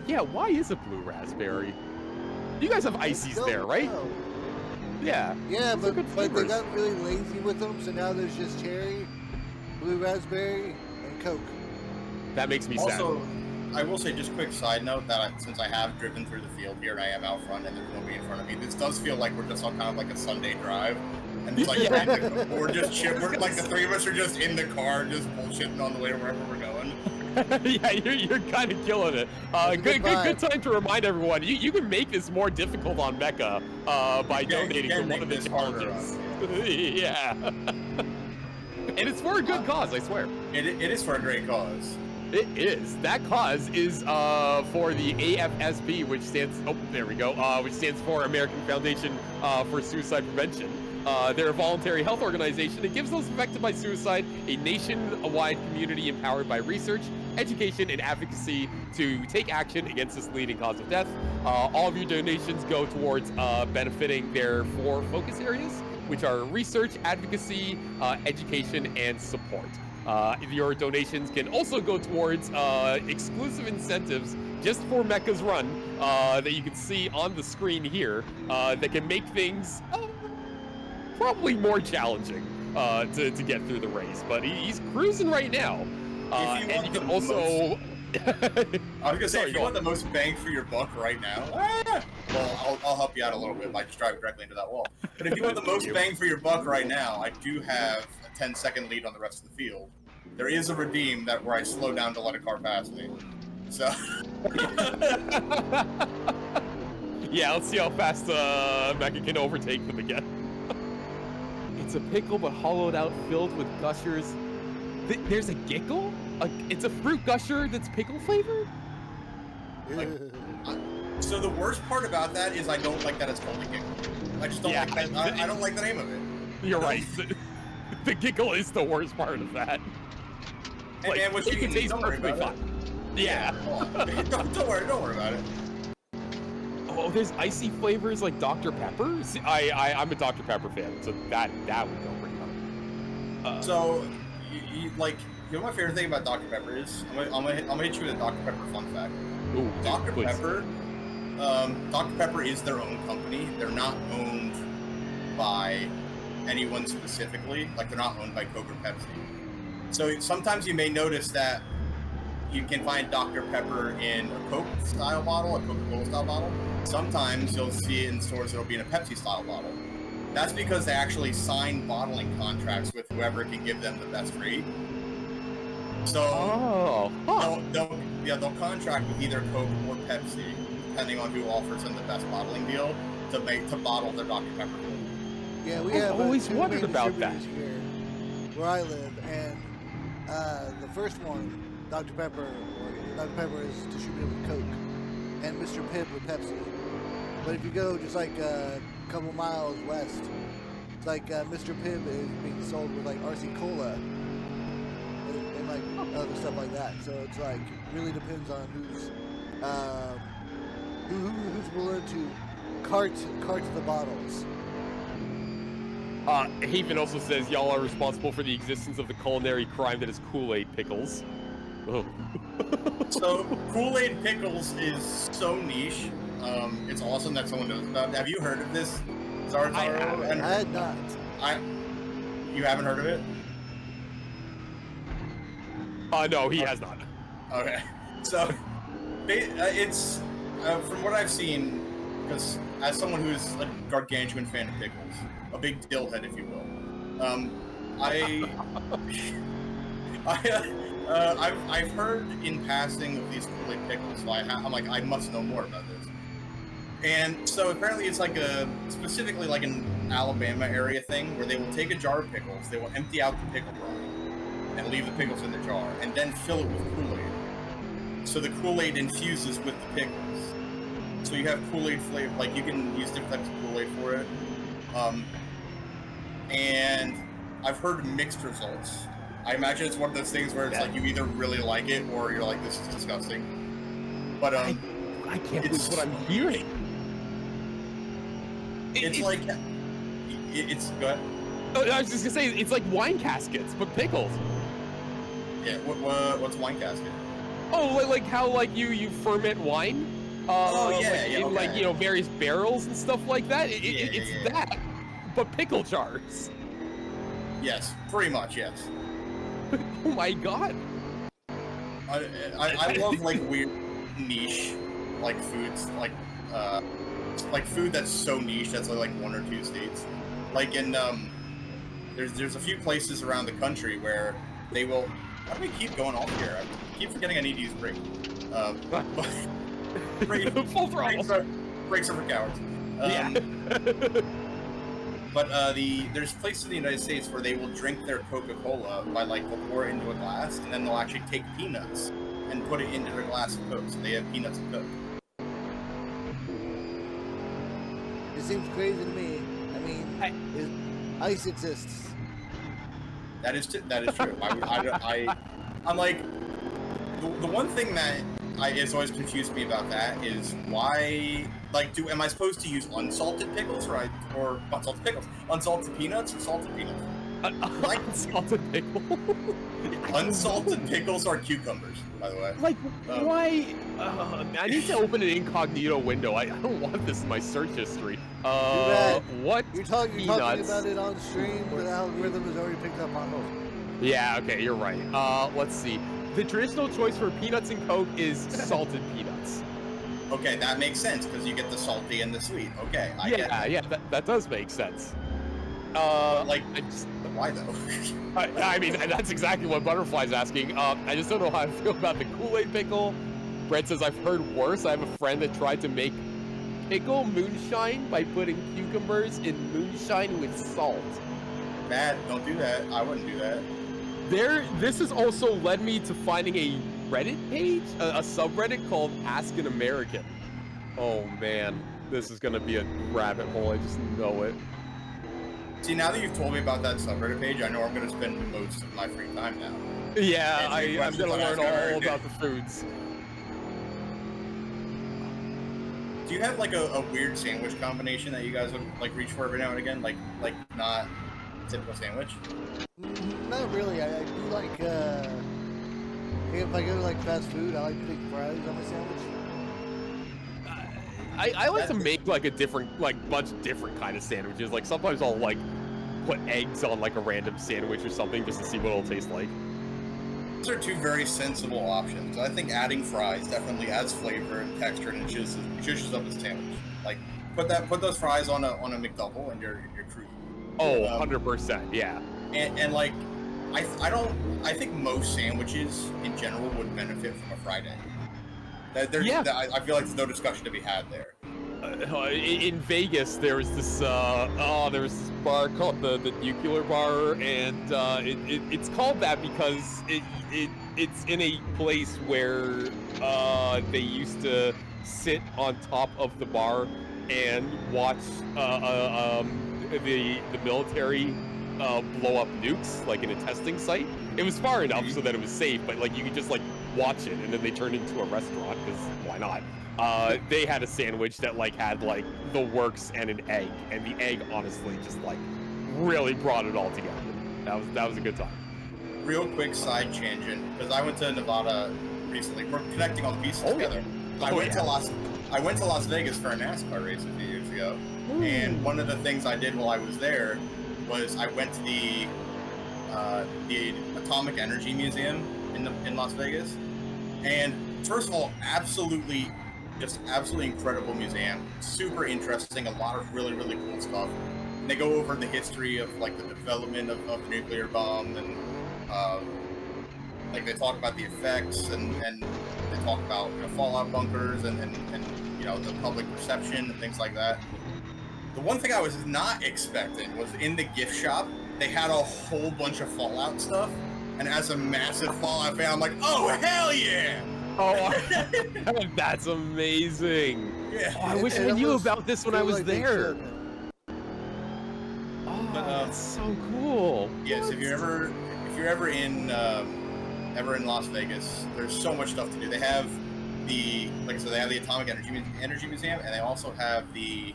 Yeah, why is it blue raspberry? You guys have ices there, right? No. Yeah. Yeah, Those are but good they flavors. got really lazy with them, so now there's just cherry, blue raspberry, and Coke. That makes me sad. Also, I will say, just quick side note, that since I have driven through the field here and I am out front and there's nobody in front of me, this does feel like we're just on kind of like a Sunday drive. And it's like, we're just we're like the three of us are just in the car, just bullshitting on the way to wherever we're going. Yeah, you're kind of killing it. Good time to remind everyone. You can make this more difficult on Mecha by donating to one of the challenges. Yeah. And it's for a good cause, I swear. It is for a great cause. It is. That cause is for the AFSP, which stands. Oh, there we go. Which stands for American Foundation for Suicide Prevention. They're a voluntary health organization that gives those affected by suicide a nationwide community empowered by research, education, and advocacy to take action against this leading cause of death. All of your donations go towards benefiting their 4 focus areas, which are research, advocacy, education, and support. Your donations can also go towards exclusive incentives just for Mecha's Run that you can see on the screen here that can make things probably more challenging to get through the race. But he's cruising right now. And you can also... I was gonna say, if you want the most bang for your buck right now, well, I'll help you out a little bit by just driving directly into that wall. But if you want the most bang for your buck right now, I do have a 10-second lead on the rest of the field. There is a redeem where I slow down to let a car pass me. So. Yeah, let's see how fast Mecha can overtake them again. It's a pickle, but hollowed out, filled with gushers. There's a giggle? It's a fruit gusher that's pickle flavored? So the worst part about that is I don't like that it's called a giggle. I just don't like that. I don't like the name of it. You're right. The giggle is the worst part of that. And like, man, what you can taste perfectly fine. Yeah. Don't worry about it. Oh, there's icy flavors like Dr. Pepper? See, I'm a Dr. Pepper fan, so that would go pretty hard. So, you know what my favorite thing about Dr. Pepper is? I'm gonna hit you with a Dr. Pepper fun fact. Ooh, Dr. please. Pepper, Dr. Pepper is their own company. They're not owned by anyone specifically. Like, they're not owned by Coke or Pepsi. So sometimes you may notice that you can find Dr. Pepper in a Coke-style bottle, a Coca-Cola style bottle. Sometimes you'll see it in stores that'll be in a Pepsi-style bottle. That's because they actually sign bottling contracts with whoever can give them the best rate. So they'll contract with either Coke or Pepsi, depending on who offers them the best bottling deal. to bottle their Dr. Pepper. Yeah, we I've have always two wondered main about that. distributors here where I live, and the first one, Dr. Pepper, is distributed with Coke, and Mr. Pibb with Pepsi. But if you go just like a couple miles west, it's like Mr. Pibb is being sold with like RC Cola and like other stuff like that. So it's like really depends on who's willing to cart the bottles. Haven also says y'all are responsible for the existence of the culinary crime that is Kool-Aid pickles. Oh. So Kool-Aid pickles is so niche. It's awesome that someone knows about it. Have you heard of this, Zarzaro? I had not. You haven't heard of it? No, he has not. Okay. So it's from what I've seen, because as someone who is a gargantuan fan of pickles, a big dillhead, if you will, I've heard in passing of these Kool-Aid pickles, so I'm like, I must know more about this. And so apparently it's like specifically like an Alabama area thing where they will take a jar of pickles, they will empty out the pickle jar, and leave the pickles in the jar, and then fill it with Kool-Aid. So the Kool-Aid infuses with the pickles. So you have Kool-Aid flavor, like you can use different types of Kool-Aid for it. And I've heard mixed results. I imagine it's one of those things where it's like you either really like it or you're like, this is disgusting. But I can't believe what I'm hearing. It's like it's good. I was just gonna say it's like wine caskets, but pickles. Yeah. What's wine casket? Oh, like how like you ferment wine. In like various barrels and stuff like that. It's that, but pickle jars. Yes, pretty much. Yes. Oh my god. I love like weird niche like foods like food that's so niche that's like one or two states. Like in there's a few places around the country where they will. How do we keep going off here? I keep forgetting I need to use brake. Full throttle. Brakes are for cowards. Yeah. But there's places in the United States where they will drink their Coca-Cola by like they'll pour it into a glass and then they'll actually take peanuts and put it into their glass of Coke. So they have peanuts and Coke. It seems crazy to me. I mean, ice exists. That is true. I'm like the one thing that has always confused me about that is why, like, am I supposed to use unsalted pickles or unsalted pickles, unsalted peanuts or salted peanuts? Unsalted pickle. Unsalted pickles are cucumbers, by the way. Like, why? I need to open an incognito window. I don't want this in my search history. What? You're talking about it on stream, but the algorithm has already picked up on it. Yeah, okay, you're right. Let's see. The traditional choice for peanuts and Coke is salted peanuts. Okay, that makes sense because you get the salty and the sweet. Okay, I get that. That does make sense. Why though? I mean, that's exactly what Butterfly's asking. I just don't know how I feel about the Kool-Aid pickle. Brett says, I've heard worse. I have a friend that tried to make pickle moonshine by putting cucumbers in moonshine with salt. Bad, don't do that. I wouldn't do that. This has also led me to finding a Reddit page, a subreddit called Ask an American. Oh man, this is gonna be a rabbit hole, I just know it. See, now that you've told me about that subreddit page, I know I'm gonna spend most of my free time now. Yeah, I'm gonna learn all about the foods. Do you have like a weird sandwich combination that you guys would like reach for every now and again? Like not typical sandwich? Not really. I do like, if I go to like fast food, I like putting fries on my sandwich. I like to make like a different, bunch of different kind of sandwiches. Like sometimes I'll like put eggs on like a random sandwich or something just to see what it'll taste like. Those are two very sensible options. I think adding fries definitely adds flavor and texture and zhuzhes up the sandwich. Like put those fries on a McDouble and you're cruising. Oh, 100%, yeah. And like, I think most sandwiches in general would benefit from a fried egg. I feel like there's no discussion to be had there. in Vegas, there was this bar called the Nuclear Bar, and it's called that because it's in a place where they used to sit on top of the bar and watch the military blow up nukes, like in a testing site. It was far enough so that it was safe, but like you could just like watch it, and then they turned it into a restaurant because why not? They had a sandwich that like had like the works and an egg, and the egg honestly just like really brought it all together. That was a good time. Real quick side tangent, because I went to Nevada recently. We're connecting all the pieces together. I went to Las Vegas for a NASCAR race a few years ago, and one of the things I did while I was there was I went to the Atomic Energy Museum in Las Vegas, and first of all, absolutely incredible museum, super interesting, a lot of really cool stuff. And they go over the history of like the development of the nuclear bomb, and like they talk about the effects, and they talk about fallout bunkers and the public perception and things like that. The one thing I was not expecting was in the gift shop, they had a whole bunch of Fallout stuff. And as a massive Fallout fan, I'm like, oh, hell yeah! Oh, that's amazing. Yeah. Oh, I wish I knew about this when I was like there. Oh, that's so cool. Yes, if you're ever in Las Vegas, there's so much stuff to do. They have they have the Atomic Energy Museum, and they also have the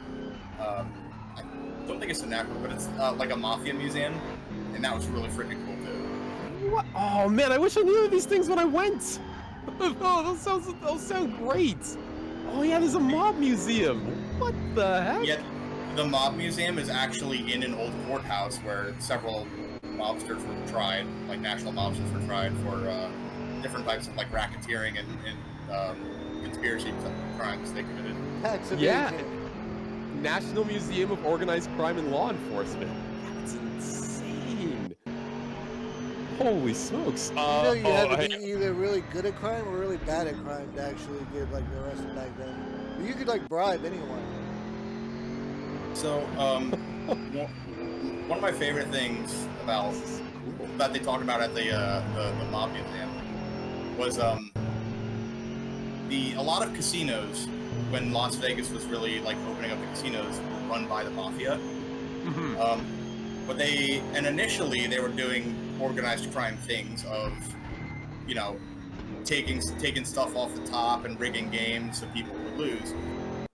I don't think it's a NACRA, but it's like a mafia museum, and that was really freaking cool too. What? Oh man, I wish I knew these things when I went. Oh, those sound great. Oh yeah, there's a mob museum. What the heck? Yeah, the mob museum is actually in an old courthouse where several mobsters were tried, like national mobsters were tried for different types of like racketeering and conspiracy crimes they committed. Yeah. National Museum of Organized Crime and Law Enforcement. That's insane. Holy smokes. You had to be either really good at crime or really bad at crime to actually get like arrested back then. But you could like bribe anyone. So, one of my favorite things that they talk about at the mob museum was a lot of casinos, when Las Vegas was really like opening up the casinos, were run by the mafia. Mm-hmm. Initially they were doing organized crime things of, taking stuff off the top and rigging games so people would lose.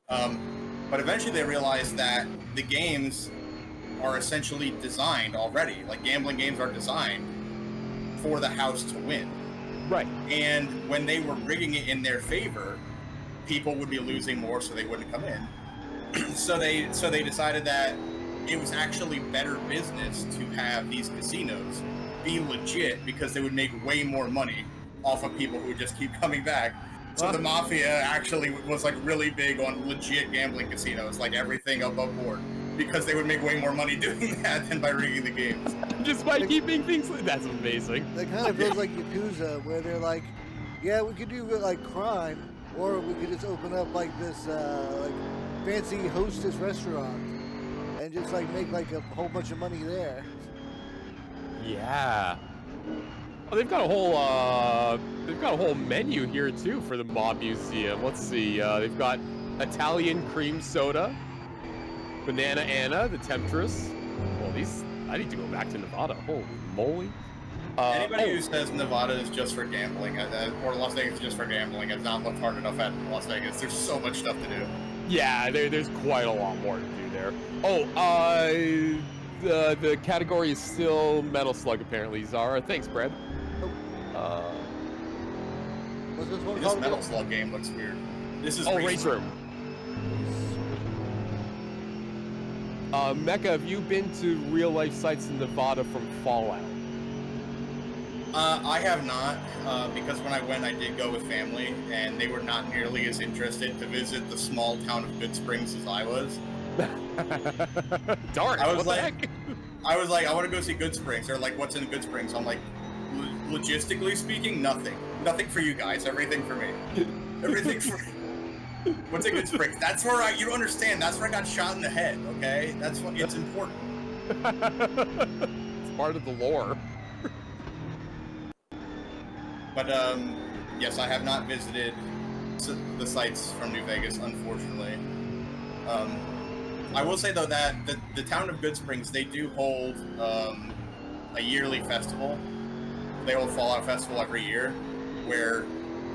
But eventually they realized that the games are essentially designed already. Like gambling games are designed for the house to win. Right. And when they were rigging it in their favor, people would be losing more, so they wouldn't come in. so they decided that it was actually better business to have these casinos be legit, because they would make way more money off of people who would just keep coming back. So the mafia actually was like really big on legit gambling casinos, like everything above board, because they would make way more money doing that than by rigging the games. Just by keeping things. That's amazing. That kind of feels like Yakuza, where they're like, yeah, we could do like crime, or we could just open up like this like fancy hostess restaurant and just like make like a whole bunch of money there. Yeah. Oh, they've got a whole menu here too for the mob museum. Let's see. They've got Italian cream soda, Banana Anna, the Temptress. Well, I need to go back to Nevada. Holy moly. Anybody who says Nevada is just for gambling, or Las Vegas is just for gambling, has not looked hard enough at Las Vegas. There's so much stuff to do. Yeah, there's quite a lot more to do there. Oh, the category is still Metal Slug, apparently, Zara. Thanks, Brad. What's this one This Metal Slug game looks weird. This is Race Room. Mecha, have you been to real-life sites in Nevada from Fallout? I have not, because when I went, I did go with family, and they were not nearly as interested to visit the small town of Good Springs as I was. Darn, I was what the heck? I want to go see Good Springs. They're like, what's in Good Springs? I'm like, logistically speaking, nothing. Nothing for you guys. Everything for me. Everything for. What's a Good Springs? That's where you don't understand. That's where I got shot in the head. Okay, that's what it's important. It's part of the lore. But yes, I have not visited the sites from New Vegas, unfortunately. I will say though that the town of Good Springs, they do hold a yearly festival. They hold Fallout Festival every year, where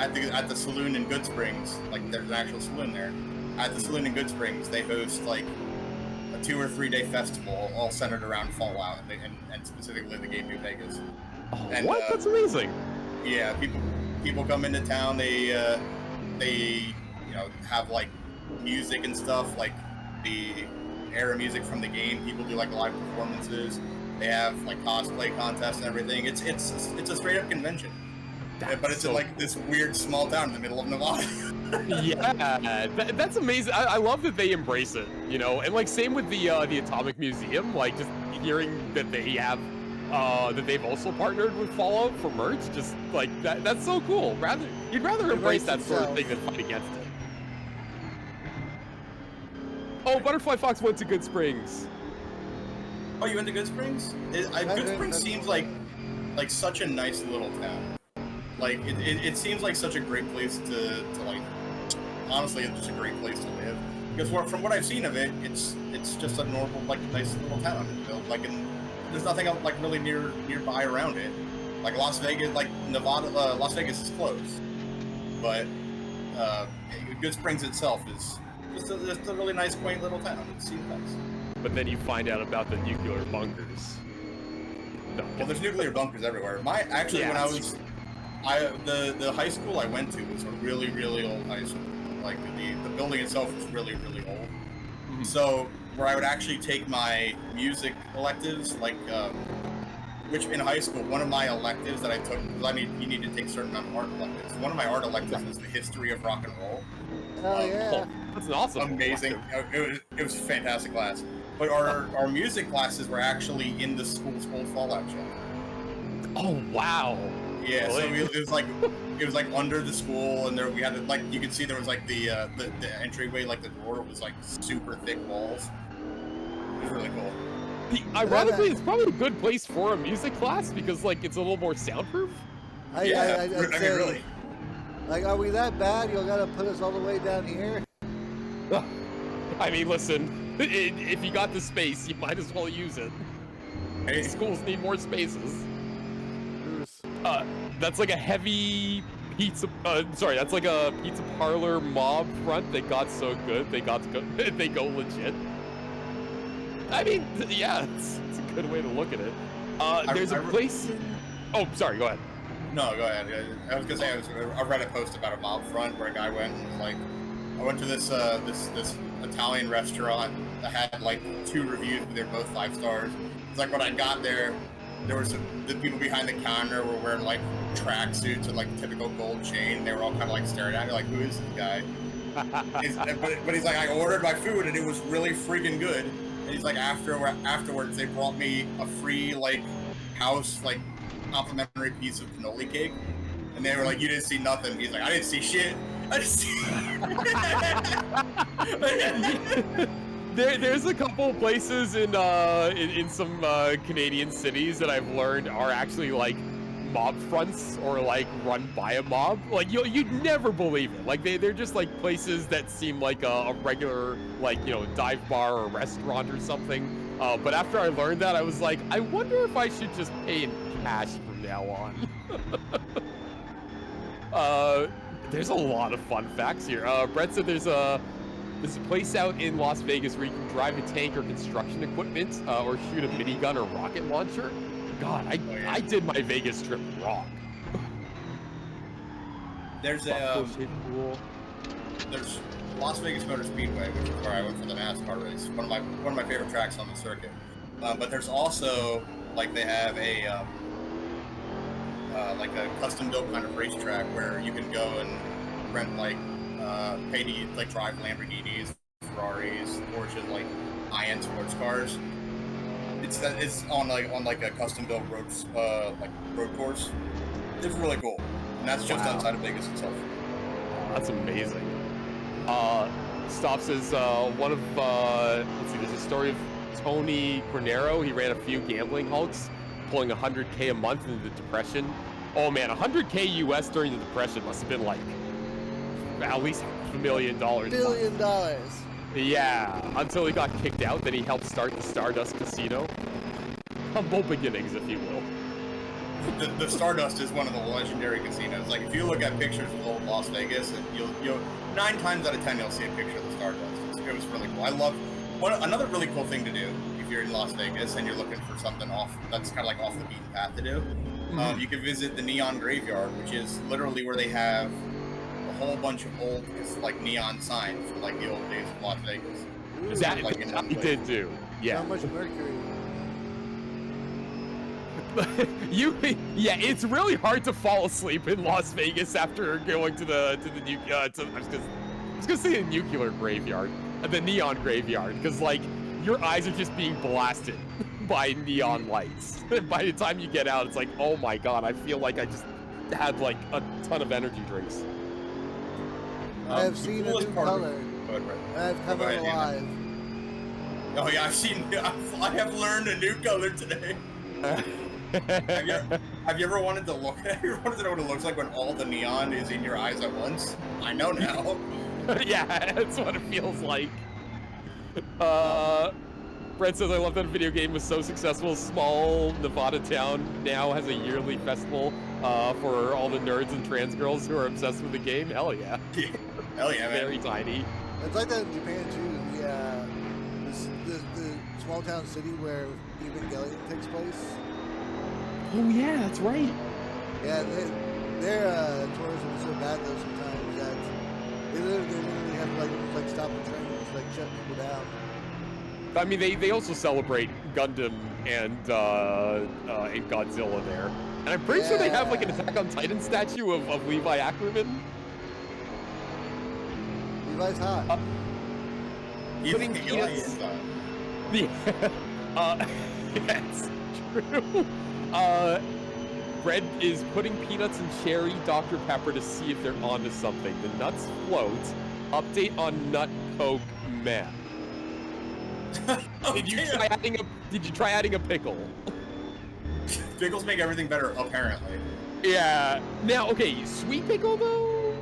at the saloon in Good Springs, like there's an actual saloon there. At the saloon in Good Springs, they host like a 2 or 3 day festival, all centered around Fallout and specifically the game New Vegas. Oh, And, what? That's amazing. Yeah, people come into town. They have like music and stuff, like the era music from the game. People do like live performances. They have like cosplay contests and everything. It's a straight up convention. But it's in like this weird small town in the middle of Nevada. Yeah, that's amazing. I love that they embrace it, you know, and like same with the Atomic Museum, like just hearing that they have that they've also partnered with Fallout for merch, just like that's so cool. You'd rather embrace that sort of thing than fight against it. Oh, Butterfly Fox went to Good Springs. Oh, you went to Good Springs? Good Springs seems like such a nice little town. Like it seems like such a great place to like. Honestly, it's just a great place to live. Because from what I've seen of it, it's just a normal, like, nice little town. You know? There's nothing else, like really nearby around it. Like Las Vegas, like Nevada, Las Vegas is close, but Good Springs itself is just a really nice, quaint little town. It seems nice. But then you find out about the nuclear bunkers. No, well, there's nuclear bunkers everywhere. When I was, the high school I went to was a really, really old high school. Like the building itself was really, really old. Mm-hmm. So where I would actually take my music electives, like which in high school, one of my electives that I took, because you need to take a certain amount of art electives. One of my art electives was the history of rock and roll. Oh yeah, that's an awesome. Amazing. It was a fantastic class. But our music classes were actually in the school's old Fallout show. Oh wow. Yeah, really? So it was like under the school, and we had like you could see there was like the entryway, like the door was like super thick walls. It was really cool. Ironically, it's probably a good place for a music class because like it's a little more soundproof. I mean, really. Like, are we that bad? You gotta put us all the way down here? I mean, listen, if you got the space, you might as well use it. Hey. Schools need more spaces. That's like a heavy pizza. That's like a pizza parlor mob front that got so good they go legit. I mean, yeah, it's a good way to look at it. There's a place. Oh, sorry. Go ahead. No, go ahead. I was gonna say I read a post about a mob front where a guy went and was like, I went to this Italian restaurant that had like 2 reviews, but they're both 5 stars. It's like when I got there. There were the people behind the counter were wearing like tracksuits and like typical gold chain. They were all kind of like staring at me like, who is this guy? But he's like, I ordered my food and it was really freaking good. And he's like, afterwards they brought me a free like house like complimentary piece of cannoli cake. And they were like, you didn't see nothing. He's like, I didn't see shit. I didn't see. There's a couple places in some Canadian cities that I've learned are actually like mob fronts or like run by a mob. Like you'd never believe it. Like they're just like places that seem like a regular like dive bar or restaurant or something. But after I learned that, I was like, I wonder if I should just pay in cash from now on. There's a lot of fun facts here. Brett said there's a place out in Las Vegas where you can drive a tank or construction equipment, or shoot a minigun or rocket launcher. God, I did my Vegas trip wrong. There's Las Vegas Motor Speedway, which is where I went for the NASCAR race. One of my favorite tracks on the circuit. But there's also like they have a custom built kind of racetrack where you can go and rent like pay to like drive Lamborghinis, Ferraris, Porsches, like high-end sports cars. It's on a custom built road course. It's really cool, and that's just outside of Vegas itself. That's amazing. Stops as one of, let's see, there's a story of Tony Cornero. He ran a few gambling hulks, pulling 100K a month into the Depression. Oh man, 100K US during the Depression must have been like at least $500,000. $1 billion. Yeah, until he got kicked out, then he helped start the Stardust Casino. Humble beginnings, if you will. The Stardust is one of the legendary casinos. Like, if you look at pictures of old Las Vegas, and you'll 9 times out of 10 you'll see a picture of the Stardust. It was really cool. I love another really cool thing to do if you're in Las Vegas and you're looking for something that's kind of like off the beaten path to do. You can visit the Neon Graveyard, which is literally where they have a whole bunch of old like neon signs from like the old days of Las Vegas. Is that like he did do? Yeah. How much mercury? Yeah, it's really hard to fall asleep in Las Vegas after going to the I was gonna say the nuclear graveyard, the neon graveyard, because like your eyes are just being blasted by neon lights. By the time you get out, it's like, oh my god, I feel like I just had like a ton of energy drinks. I have seen a new color. I have come out alive. Oh yeah, I have learned a new color today. Have you ever wanted to look? Have you ever wanted to know what it looks like when all the neon is in your eyes at once? I know now. Yeah, that's what it feels like. Brett says, I love that a video game was so successful. Small Nevada town now has a yearly festival for all the nerds and trans girls who are obsessed with the game. Hell yeah. Hell yeah, man. Very tiny. It's like that in Japan too. The small town city where Evangelion takes place. Oh yeah, that's right. Yeah, their tourism is so bad though sometimes that they literally have to like stop the trains, like shut people down. I mean, they also celebrate Gundam and Godzilla there, and I'm pretty sure they have like an Attack on Titan statue of Levi Ackerman. Levi's hot. You think Eli is hot? Yeah, that's true. Red is putting peanuts and cherry Dr. Pepper to see if they're onto something. The nuts float. Update on Nut Coke Man. Did you try adding a pickle? Pickles make everything better, apparently. Yeah. Now, okay, sweet pickle though,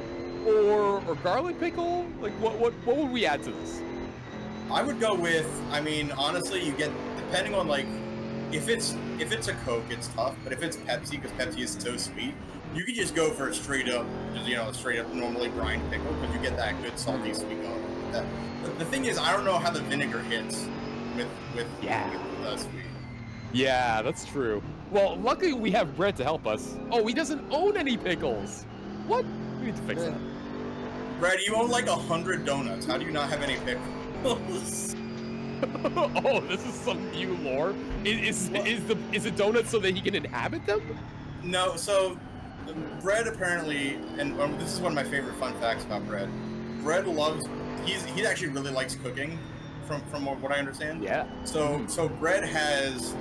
or garlic pickle? Like, what would we add to this? I would go with. I mean, honestly, you get depending on like. If it's a Coke, it's tough. But if it's Pepsi, because Pepsi is so sweet, you can just go for a straight up normally brine pickle because you get that good salty sweet going. The thing is, I don't know how the vinegar hits with sweet. Yeah, that's true. Well, luckily we have Brett to help us. Oh, he doesn't own any pickles. What? We need to fix that. Brett, you own like 100 donuts. How do you not have any pickles? Oh, this is some new lore. Is the donut so that he can inhabit them? No, so Brett apparently, and this is one of my favorite fun facts about Brett. Brett he actually really likes cooking, from what I understand. Yeah. So Brett has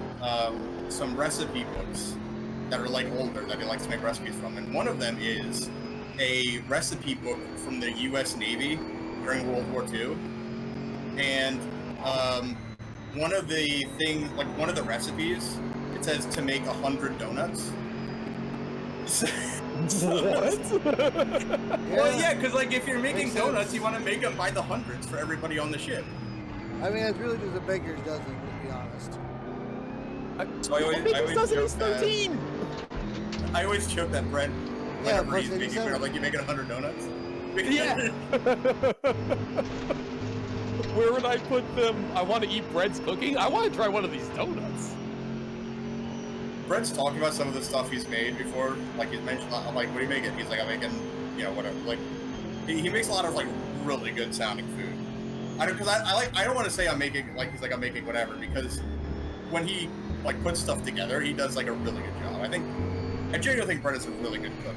some recipe books that are like older that he likes to make recipes from, and one of them is a recipe book from the U.S. Navy during World War II, and one of the recipes, it says to make 100 donuts. What? Well, yeah, because like if you're making donuts, you want to make them by the hundreds for everybody on the ship. I mean, it's really just a baker's dozen, to be honest. So I always 13. I always joke that Brent, whenever he's making dinner, like you making 100 donuts. Yeah. Where would I put them? I want to eat Brett's cooking. I want to try one of these donuts. Brent's talking about some of the stuff he's made before. Like he's mentioned, I'm like, what are you making? He's like, I'm making, whatever. Like, he makes a lot of like really good sounding food. I don't want to say I'm making like he's like I'm making whatever, because when he like puts stuff together, he does like a really good job. I genuinely think Brent is a really good cook,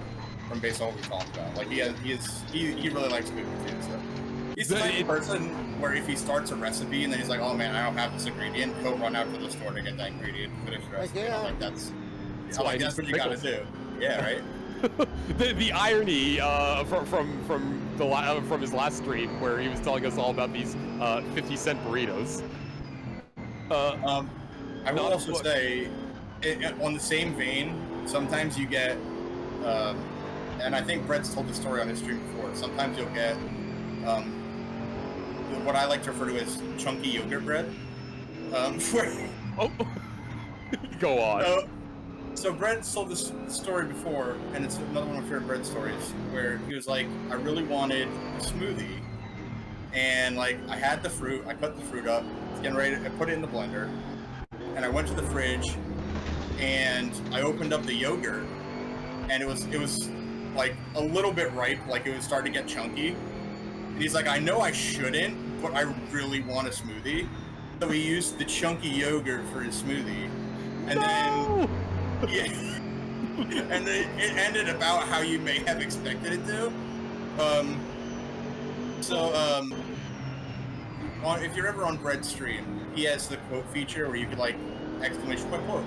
from based on what we talked about. Like he really likes cooking too. So he's the type of person where if he starts a recipe and then he's like, oh man, I don't have this ingredient, he'll run out to the store to get that ingredient and finish the recipe. Yeah. That's what you gotta do. Yeah, right. the irony from his last stream where he was telling us all about these 50-cent burritos. I will also say, on the same vein, sometimes you get, and I think Brett's told the story on his stream before. Sometimes you'll get what I like to refer to as chunky yogurt bread. Go on. So Brett told this story before, and it's another one of my favorite Brett stories, where he was like, I really wanted a smoothie, and like I had the fruit, I cut the fruit up, getting ready to, I put it in the blender, and I went to the fridge, and I opened up the yogurt, and it was like a little bit ripe, like it was starting to get chunky, and he's like, I know I shouldn't, but I really want a smoothie, so he used the chunky yogurt for his smoothie, and then... Yeah, and it ended about how you may have expected it to. If you're ever on Brett's stream, he has the quote feature where you could like exclamation point quote.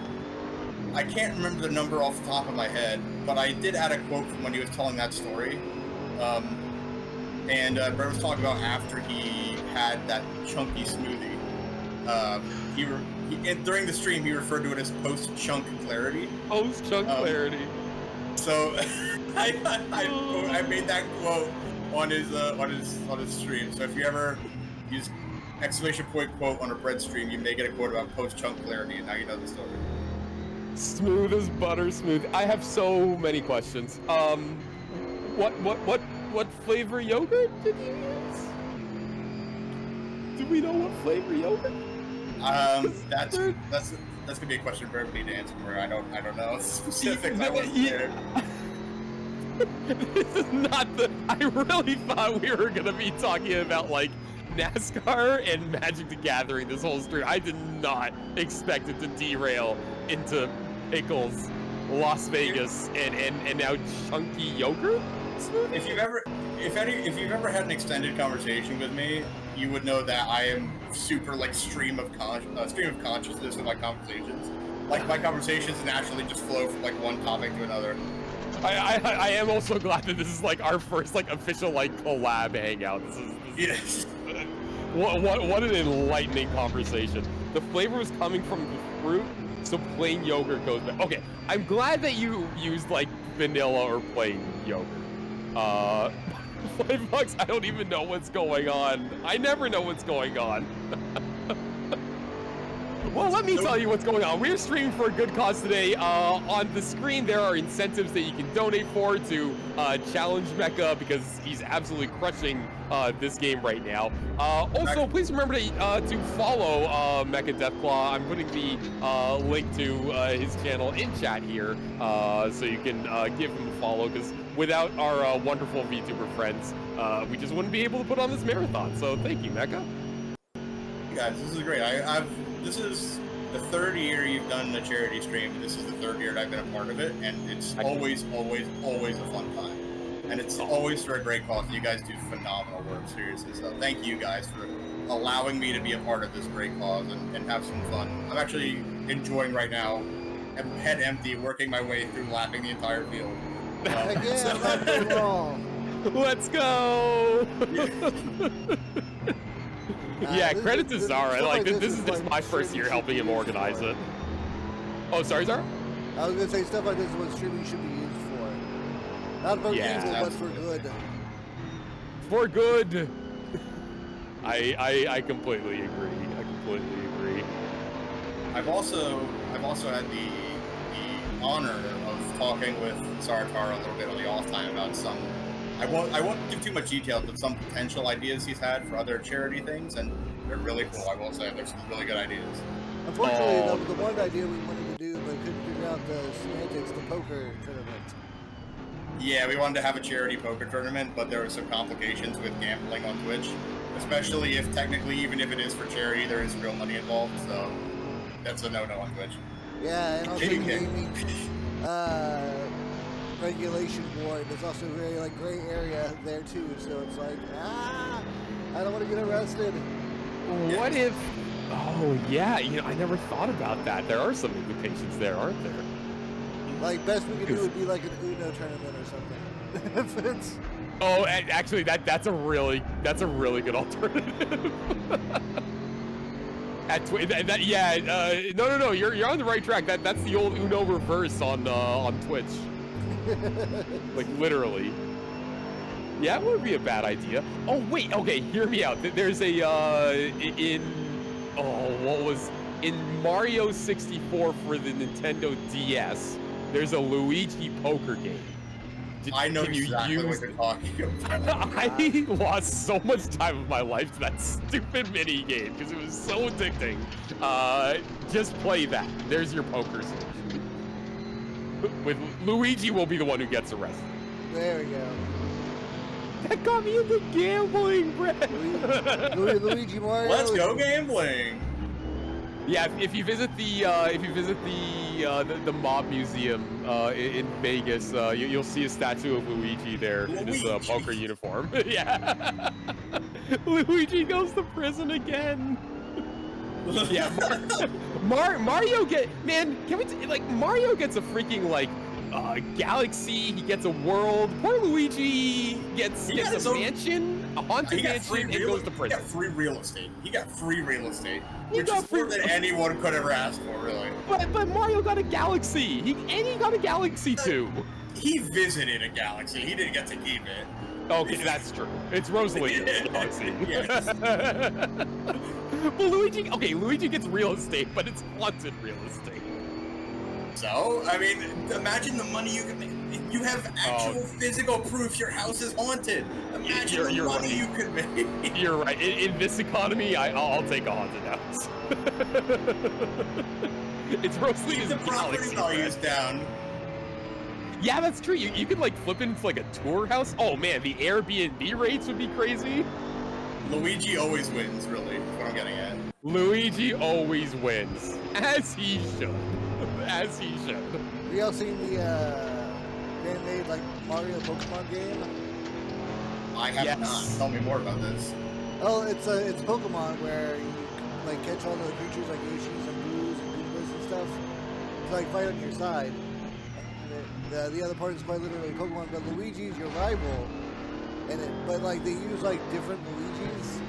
I can't remember the number off the top of my head, but I did add a quote from when he was telling that story. Brett was talking about after he had that chunky smoothie. During the stream, he referred to it as post-chunk clarity. Post-chunk clarity. So I made that quote on his stream. So if you ever use exclamation point quote on a Bread stream, you may get a quote about post-chunk clarity, and now you know the story. Smooth as butter, smooth. I have so many questions. What flavor yogurt did you use? Do we know what flavor yogurt? That's gonna be a question for everybody to answer. Where I don't know specifics. I wasn't there. This is not the. I really thought we were gonna be talking about like NASCAR and Magic the Gathering this whole stream. I did not expect it to derail into pickles, Las Vegas, and now chunky yogurt smoothie. If you've ever had an extended conversation with me, you would know that I am super like stream of consciousness in my conversations. Like my conversations naturally just flow from like one topic to another. I am also glad that this is like our first like official like collab hangout. This is yes. What an enlightening conversation. The flavor was coming from the fruit, so plain yogurt goes back. Okay, I'm glad that you used like vanilla or plain yogurt. $5, I don't even know what's going on. I never know what's going on. Well, let me tell you what's going on. We're streaming for a good cause today. On the screen, there are incentives that you can donate for to challenge Mecha because he's absolutely crushing this game right now. Also, please remember to follow MechaDeathclaw. I'm putting the link to his channel in chat here so you can give him a follow because without our wonderful VTuber friends, we just wouldn't be able to put on this marathon. So thank you, Mecha. Guys, this is great. This is the third year you've done a charity stream. This is the third year that I've been a part of it, and it's always a fun time. And it's always for a great cause. You guys do phenomenal work, seriously. So thank you guys for allowing me to be a part of this great cause and have some fun. I'm actually enjoying right now. I'm head empty, working my way through lapping the entire field. Let's go! Yeah, credit to Zara. Like this is just my first year helping him organize it. Oh, sorry, Zara? I was gonna say stuff like this is what streaming should be used for. Not for evil, but for good. For good. I completely agree. I completely agree. I've also had the honor of talking with Saratara a little bit on the off time about some. I won't give too much detail, but some potential ideas he's had for other charity things, and they're really cool. I will say there's some really good ideas. Unfortunately, the one idea we wanted to do, but couldn't figure out the semantics, the poker tournament. Yeah, we wanted to have a charity poker tournament, but there were some complications with gambling on Twitch, especially if technically, even if it is for charity, there is real money involved. So that's a no-no on Twitch. Yeah, and also gaming. Regulation board. There's also a very like gray area there too, so it's like I don't want to get arrested. What if? Oh yeah, I never thought about that. There are some implications there, aren't there? Like, best we could do would be like an Uno tournament or something. If it's... Oh, actually, that's a really good alternative. No, you're on the right track. That's the old Uno reverse on Twitch. Like literally. Yeah, it would be a bad idea. Oh wait, okay, hear me out. There's a in Mario 64 for the Nintendo DS. There's a Luigi poker game. I know exactly what you're talking about. I lost so much time of my life to that stupid mini game because it was so addicting. Just play that. There's your poker solution. With Luigi will be the one who gets arrested. There we go. That got me into gambling, Brett. Luigi Mario. Let's go gambling. Yeah, if you visit the mob museum in Vegas, you'll see a statue of Luigi there in his poker uniform. Yeah, Luigi goes to prison again. Yeah, Mario Mario gets a freaking galaxy. He gets a world. Poor Luigi gets a mansion, a haunted mansion, and goes to prison. He got free real estate. Which is more than anyone could ever ask for, really. But Mario got a galaxy. He got a galaxy too. He visited a galaxy. He didn't get to keep it. Okay, that's true. It's Rosalina's galaxy. Yes. Well, Luigi gets real estate, but it's haunted real estate. So, I mean, imagine the money you can make. You have actual physical proof your house is haunted. Imagine the money you could make. You're right. In this economy, I'll take a haunted house. It's Rosalina's the property values down. Yeah, that's true. You could flip into a tour house. Oh man, the Airbnb rates would be crazy. Luigi always wins, really, is what I'm getting at. Luigi always wins. As he should. As he should. Have y'all seen the fan-made Mario Pokemon game? I have not. Tell me more about this. Oh, it's Pokemon where you catch all the creatures like Yoshis and Boos and Goombas and stuff to fight on your side. And the other part is quite literally Pokemon, but Luigi's your rival. And but they use different Luigis.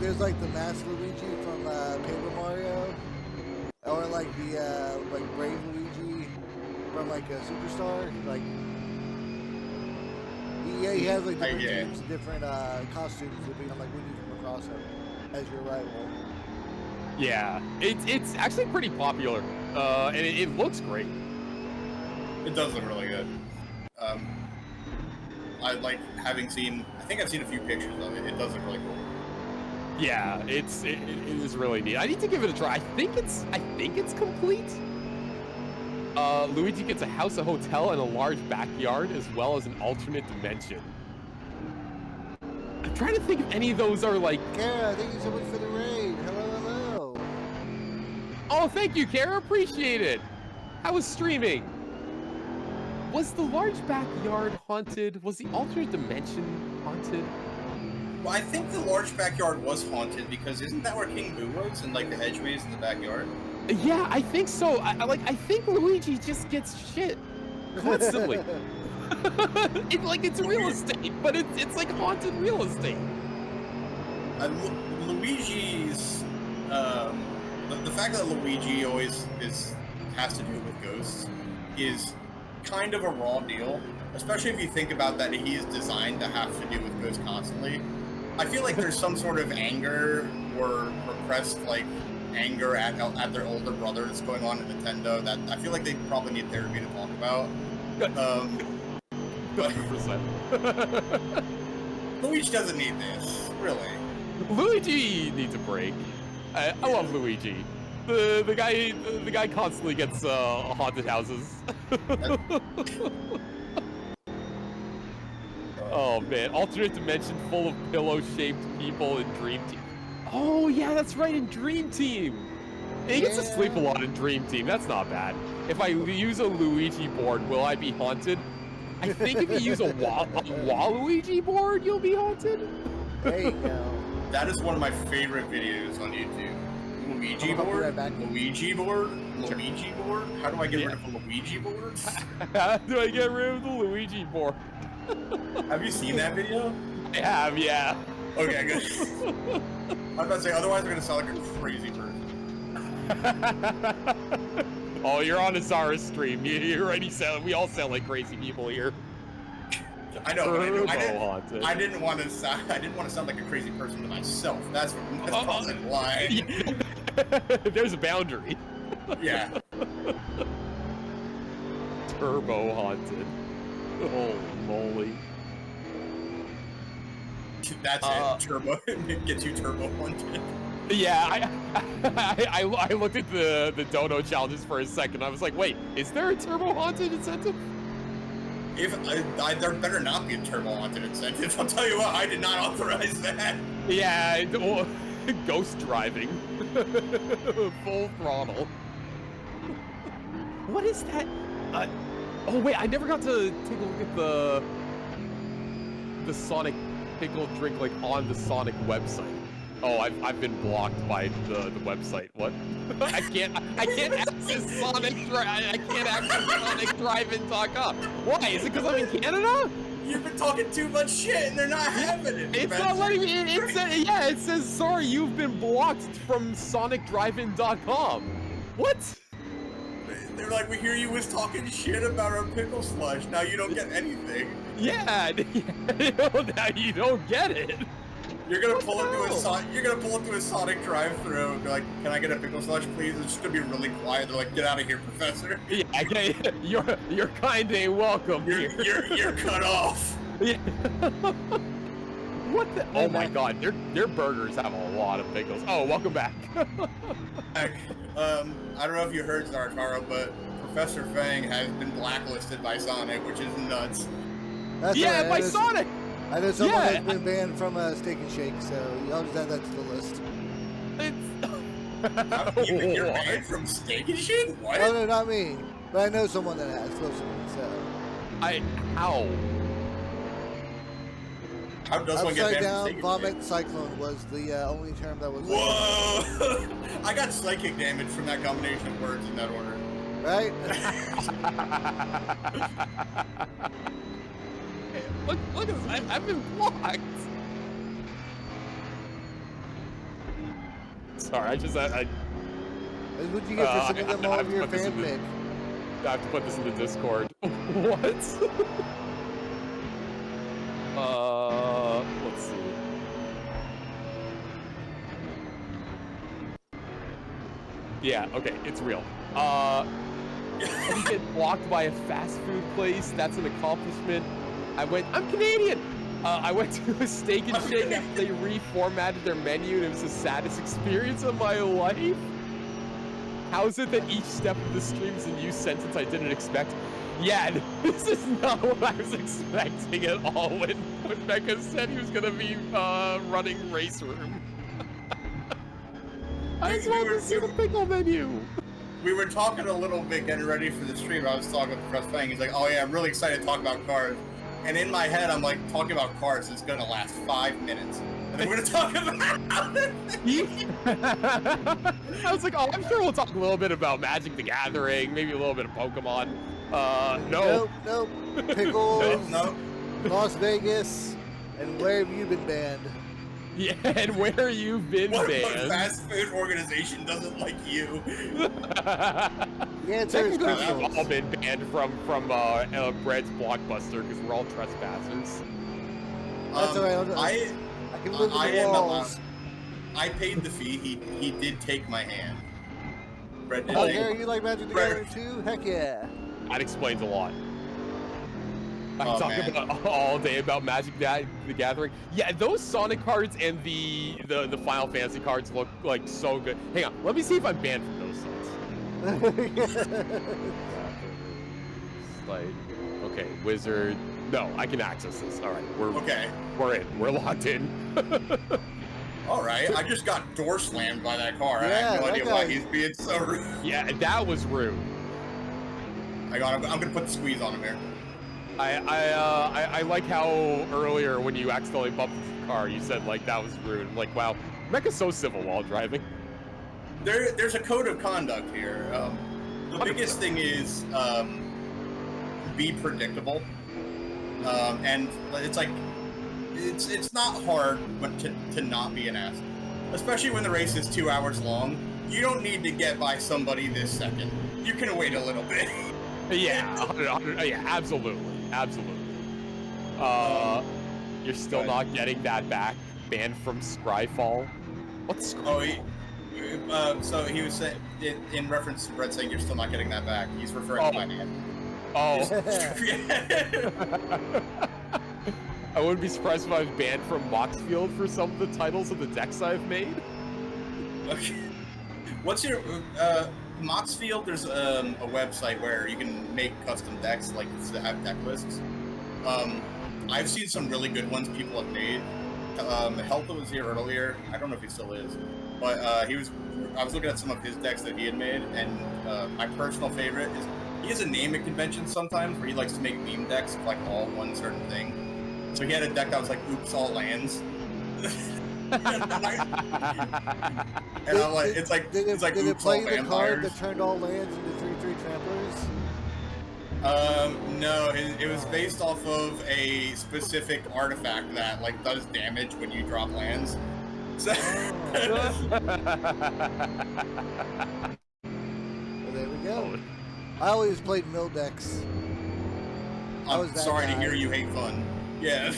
There's the Master Luigi from Paper Mario, or the Brave Luigi from a Superstar. He has different costumes depending on when you come across him as your rival. Yeah, it's actually pretty popular, and it looks great. It does look really good. I having seen. I think I've seen a few pictures of it. It does look really cool. Yeah, it is really neat. I need to give it a try. I think it's complete. Luigi gets a house, a hotel, and a large backyard, as well as an alternate dimension. I'm trying to think if any of those are Kara, thank you so much for the raid. Hello. Oh, thank you, Kara. Appreciate it. How was streaming? Was the large backyard haunted? Was the alternate dimension haunted? Well, I think the large backyard was haunted because isn't that where King Boo was and the hedge maze in the backyard? Yeah, I think so. I think Luigi just gets shit constantly. It's real estate, but it's haunted real estate. Luigi's the fact that Luigi always has to do with ghosts is kind of a raw deal, especially if you think about that he is designed to have to deal with ghosts constantly. I feel like there's some sort of anger or repressed anger at their older brothers going on in Nintendo that I feel like they probably need therapy to talk about. 100%. Luigi doesn't need this, really. Luigi needs a break. I love Luigi. The guy constantly gets haunted houses. Oh man, alternate dimension full of pillow-shaped people in Dream Team. Oh yeah, that's right, in Dream Team. He gets to sleep a lot in Dream Team. That's not bad. If I use a Luigi board, will I be haunted? I think if you use a Waluigi board, you'll be haunted. There you go. That is one of my favorite videos on YouTube. Luigi I'll be board? right back. Luigi board? Sure. Luigi board? How do I get rid of a Luigi board? How do I get rid of the Luigi board? Have you seen that video? I have, yeah. Okay, good. I was about to say, otherwise we're gonna sound like a crazy person. Oh, you're on a Zara stream. You already sound. We all sound like crazy people here. I know, but Haunted. I didn't want to sound like a crazy person to myself. That's probably why. There's a boundary. Yeah. Turbo haunted. Holy moly. That's it. Turbo. It gets you turbo haunted. Yeah, I looked at the dono challenges for a second. I was like, wait, is there a turbo haunted incentive? There better not be a turbo haunted incentive. I'll tell you what, I did not authorize that. Yeah, ghost driving. Full throttle. What is that? Oh wait, I never got to take a look at the Sonic pickle drink like on the Sonic website. Oh, I've been blocked by the website. What? I can't access SonicDrive-In.com. Why? Is it because I'm in Canada? You've been talking too much shit and they're not having it. It's not letting me. It says sorry, you've been blocked from SonicDrive-In.com. What? They're like, we hear you was talking shit about our pickle slush. Now you don't get anything. Yeah, now you don't get it. You're gonna pull up to a Sonic drive-thru and be like, "Can I get a pickle slush, please?" It's just gonna be really quiet. They're like, "Get out of here, Professor." Yeah, your kind ain't welcome here. You're cut off. Yeah. What the? Oh my God, their burgers have a lot of pickles. Oh, welcome back. I don't know if you heard, Zartaro, but Professor Fang has been blacklisted by Sonic, which is nuts. That's Yeah, right. by Sonic. I know someone Yeah. has been banned from Steak and Shake, so I'll just add that to the list. You're banned from Steak and Shake? What? Oh, no, not me. But I know someone that has, close to me, so. How? How does one get Upside banned from down Steak and vomit Shake? cyclone was the only term that was. Whoa! I got psychic damage from that combination of words in that order. Right? Look at this. I've been blocked. Sorry, I That's what you get for sending them all of your fanfic. I have to put this in the Discord. What? Let's see. Yeah, okay, it's real. You get blocked by a fast food place, that's an accomplishment. I'm Canadian! I went to a Steak and Shake and they reformatted their menu and it was the saddest experience of my life. How is it that each step of the stream is a new sentence I didn't expect? Yeah, this is not what I was expecting at all when Mecha said he was gonna be running Race Room. I just wanted to see the pickle menu. We were talking a little bit, getting ready for the stream. I was talking with Professor Fang. He's like, "Oh yeah, I'm really excited to talk about cars." And in my head, I'm like, talking about cars is gonna last 5 minutes, and then we're gonna talk about it. I was like, oh, I'm sure we'll talk a little bit about Magic the Gathering, maybe a little bit of Pokemon. No. Nope. Pickles, No. Las Vegas, and where have you been banned? Yeah, and where you've been What banned. fast food organization doesn't like you? The answer is Technically, pickles. we've all been banned from Bread's Blockbuster because we're all trespassers. That's alright. I can live in the walls. I paid the fee. He did take my hand. Brett did Oh, take- Gary, you like Magic the Gathering too? Heck yeah. That explains a lot. I Oh, talk man. about all day about Magic the Gathering. Yeah, those Sonic cards and the Final Fantasy cards look like so good. Hang on, let me see if I'm banned from those sites. Like, okay, Wizard. No, I can access this. All right, we're in. We're locked in. All right. I just got door slammed by that car. I Yeah, have no that idea guy- why he's being so rude. Yeah, that was rude. I'm gonna put the squeeze on him here. I like how earlier when you accidentally bumped the car, you said like that was rude. I'm like, wow, Mecha's so civil while driving. there's a code of conduct here. The biggest thing is be predictable, and it's like it's not hard, but to not be an ass, especially when the race is 2 hours long. You don't need to get by somebody this second. You can wait a little bit. Yeah, yeah, absolutely. You're still not getting that back. Banned from Scryfall. What's Scryfall? So he was saying, in reference to Brett saying you're still not getting that back, he's referring to my hand. Oh. I wouldn't be surprised if I was banned from Moxfield for some of the titles of the decks I've made. Okay. What's your Moxfield? There's a website where you can make custom decks, like to have deck lists. I've seen some really good ones people have made. Helpa was here earlier. I don't know if he still is, but I was looking at some of his decks that he had made, and my personal favorite is he has a name at conventions sometimes where he likes to make meme decks of like all one certain thing. So he had a deck that was like oops all lands. And I'm like, it's like did oops it play all the vampires. card that turned all lands into 3/3 tramplers? No, it was based off of a specific artifact that like does damage when you drop lands. So Well, there we go. I always played mill decks. I'm sorry to hear you hate fun. Yeah.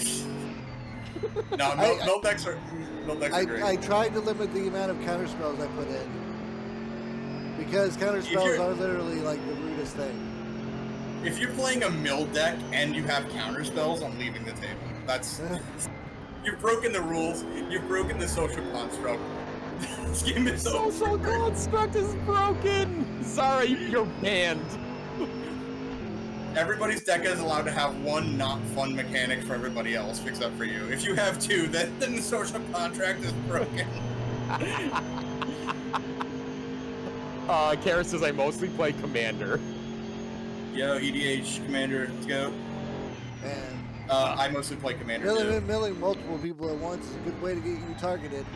No, mill decks are great. I tried to limit the amount of counter spells I put in because counter spells are literally like the rudest thing. If you're playing a mill deck and you have counter spells, I'm leaving the table. That's you've broken the rules. You've broken the social construct. This game is over. Social construct is broken. Sorry, you're banned. Everybody's deck is allowed to have one not fun mechanic for everybody else, except for you. If you have two, then the social contract is broken. Kara says I mostly play Commander. Yo, EDH Commander, let's go. And I mostly play Commander too. milling multiple people at once is a good way to get you targeted.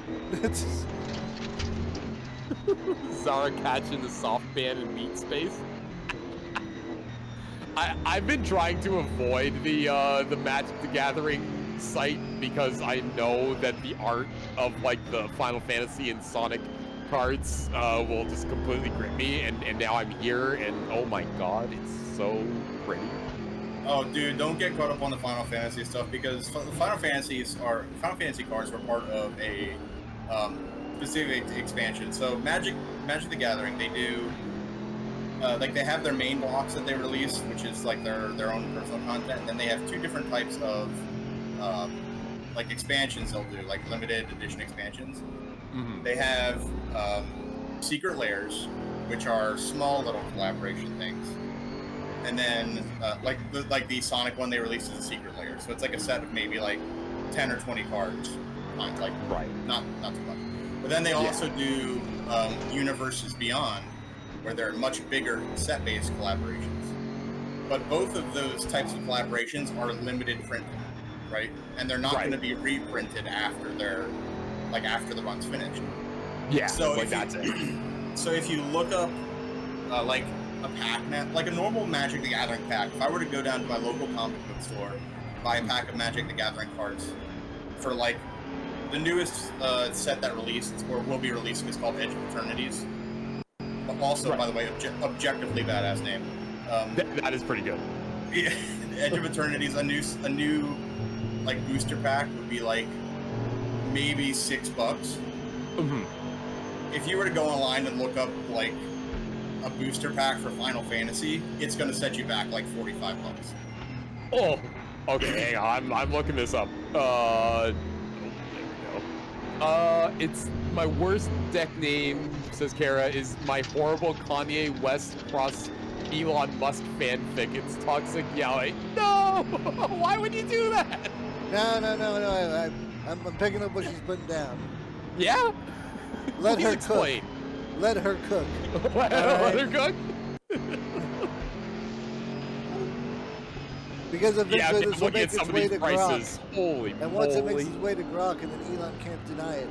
Zara catching the soft ban in meat space. I've been trying to avoid the Magic the Gathering site because I know that the art of like the Final Fantasy and Sonic cards will just completely grip me, and now I'm here, and oh my god, it's so pretty. Oh, dude, don't get caught up on the Final Fantasy stuff because Final Fantasy cards were part of a specific expansion. So Magic the Gathering, they do. Like they have their main blocks that they release, which is like their own personal content. And then they have two different types of like expansions they'll do, like limited edition expansions. Mm-hmm. They have secret layers, which are small little collaboration things. And then like the Sonic one they released is a secret layer, so it's like a set of maybe like 10 or 20 cards, like right, not too much. But then they also do Universes Beyond, where they're much bigger set-based collaborations. But both of those types of collaborations are limited printing, right? And they're not going to be reprinted after after the run's finished. Yeah. So like that's it. So if you look up like a pack, like a normal Magic the Gathering pack, if I were to go down to my local comic book store, buy a pack of Magic the Gathering cards for like the newest set that released or will be releasing is called Edge of Eternities. Also, by the way, objectively badass name. That is pretty good. Yeah, Edge of Eternities, a new like booster pack would be like maybe $6. Mm-hmm. If you were to go online and look up like a booster pack for Final Fantasy, it's going to set you back like $45. Oh, okay, hang on. I'm looking this up. There we go. It's my worst deck name, says Kara, is my horrible Kanye West cross Elon Musk fanfic. It's toxic yelling. No! Why would you do that? No. I'm picking up what she's putting down. Yeah? Let her explain. cook. Let her cook. Let her cook? Because eventually this will look at make some its of way these to prices. Grok. Holy And once it moly. makes its way to Grok, and then Elon can't deny it.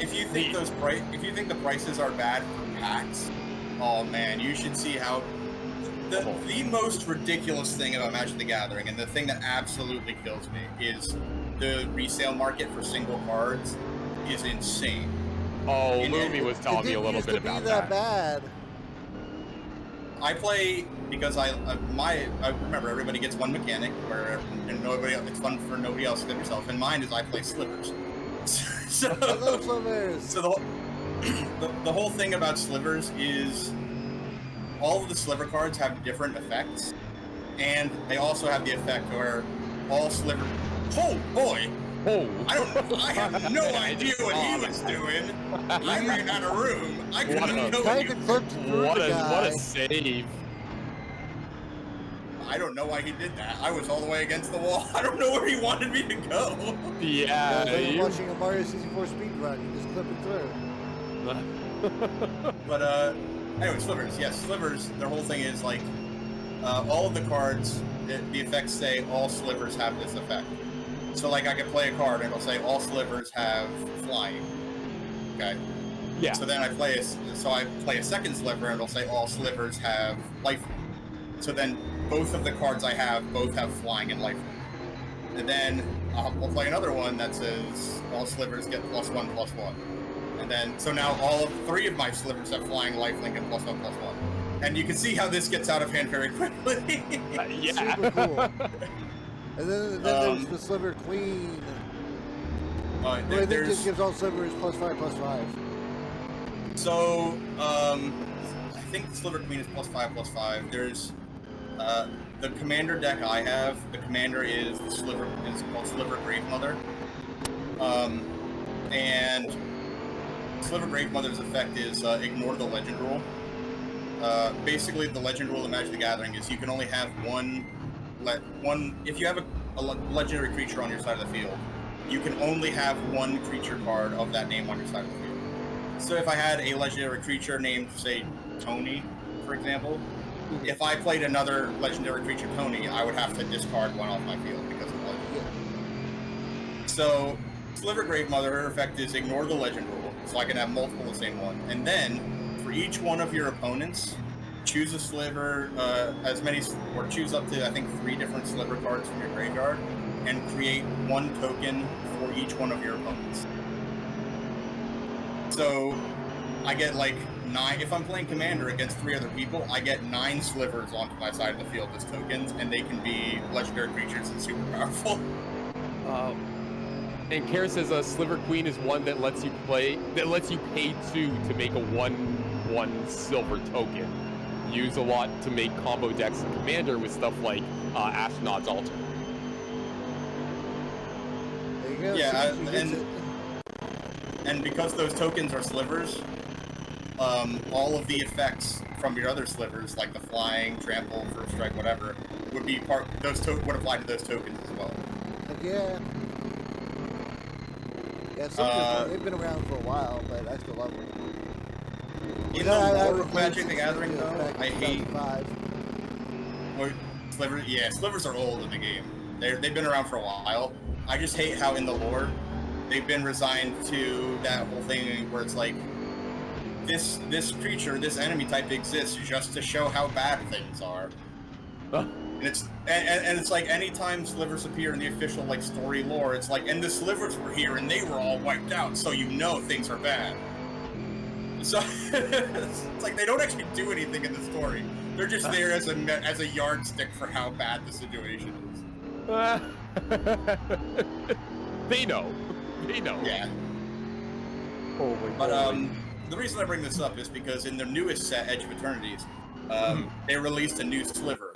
if you think the prices are bad for packs, oh man, you should see how the most ridiculous thing about Magic the Gathering, and the thing that absolutely kills me, is the resale market for single cards is insane. Oh, Lumi was telling me a little bit about that. Bad. I play because I remember everybody gets one mechanic where it's fun for nobody else except yourself, and mine is I play slivers. So I love slivers. So the whole thing about slivers is all of the sliver cards have different effects, and they also have the effect where all sliver. Oh boy! Oh! I have no idea what he was doing. I ran out of room. I couldn't go. What a save! I don't know why he did that. I was all the way against the wall. I don't know where he wanted me to go. Yeah, like watching a Mario 64 speedrun. You just clip it through. But anyway, slivers. Yes, slivers. Their whole thing is like all of the cards. The effects say all slivers have this effect. So like I could play a card and it'll say all slivers have flying. Okay. Yeah. So then I play a second sliver and it'll say all slivers have life. So then both of the cards I have both have flying and life. And then we'll play another one that says all slivers get +1/+1. And then so now all three of my slivers have flying, lifelink, and +1/+1. And you can see how this gets out of hand very quickly. Yeah. Super cool. And then there's the Sliver Queen. I think this gives all slivers +5/+5. So, I think the Sliver Queen is +5/+5. There's the commander deck I have. The commander is called Sliver Grave Mother. And Sliver Grave Mother's effect is ignore the legend rule. Basically, the legend rule of Magic the Gathering is you can only have one. If you have a legendary creature on your side of the field, you can only have one creature card of that name on your side of the field. So if I had a legendary creature named, say, Tony, for example, if I played another legendary creature, Tony, I would have to discard one off my field because of the legend rule. So Sliver Grave Mother, her effect is ignore the legend rule, so I can have multiple of the same one. And then, for each one of your opponents, choose a sliver, or choose up to, I think, 3 different sliver cards from your graveyard, and create 1 token for each one of your opponents. So, I get like 9, if I'm playing Commander against 3 other people, I get 9 slivers onto my side of the field as tokens, and they can be legendary creatures and super powerful. And Kara says Sliver Queen is one that lets you pay 2 to make a 1/1 silver token. Use a lot to make combo decks in Commander with stuff like Astronaut's Altar. There you go. Yeah, and because those tokens are slivers, all of the effects from your other slivers, like the flying, trample, first strike, whatever, would be would apply to those tokens as well. Yeah. Yeah, they've been around for a while, but I still love them. In the lore of Magic the Gathering, though, I hate slivers. Yeah, slivers are old in the game. They've been around for a while. I just hate how in the lore they've been resigned to that whole thing where it's like this creature, this enemy type exists just to show how bad things are. And it's like anytime slivers appear in the official like story lore, it's like, and the slivers were here and they were all wiped out, so you know things are bad. So it's like they don't actually do anything in the story. They're just there as a yardstick for how bad the situation is. They know. Yeah. Oh my but God. The reason I bring this up is because in their newest set, Edge of Eternities, they released a new sliver,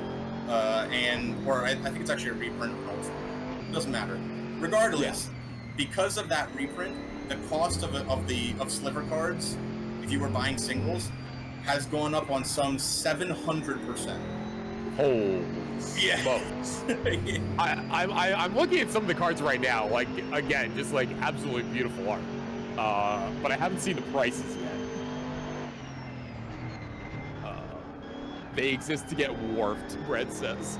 or I think it's actually a reprint of an old sliver. It doesn't matter. Regardless, because of that reprint, the cost of sliver cards, if you were buying singles, has gone up on some 700%. Oh, yeah. smokes. I'm looking at some of the cards right now, like, again, just like absolutely beautiful art. But I haven't seen the prices yet. They exist to get warped, Brett says.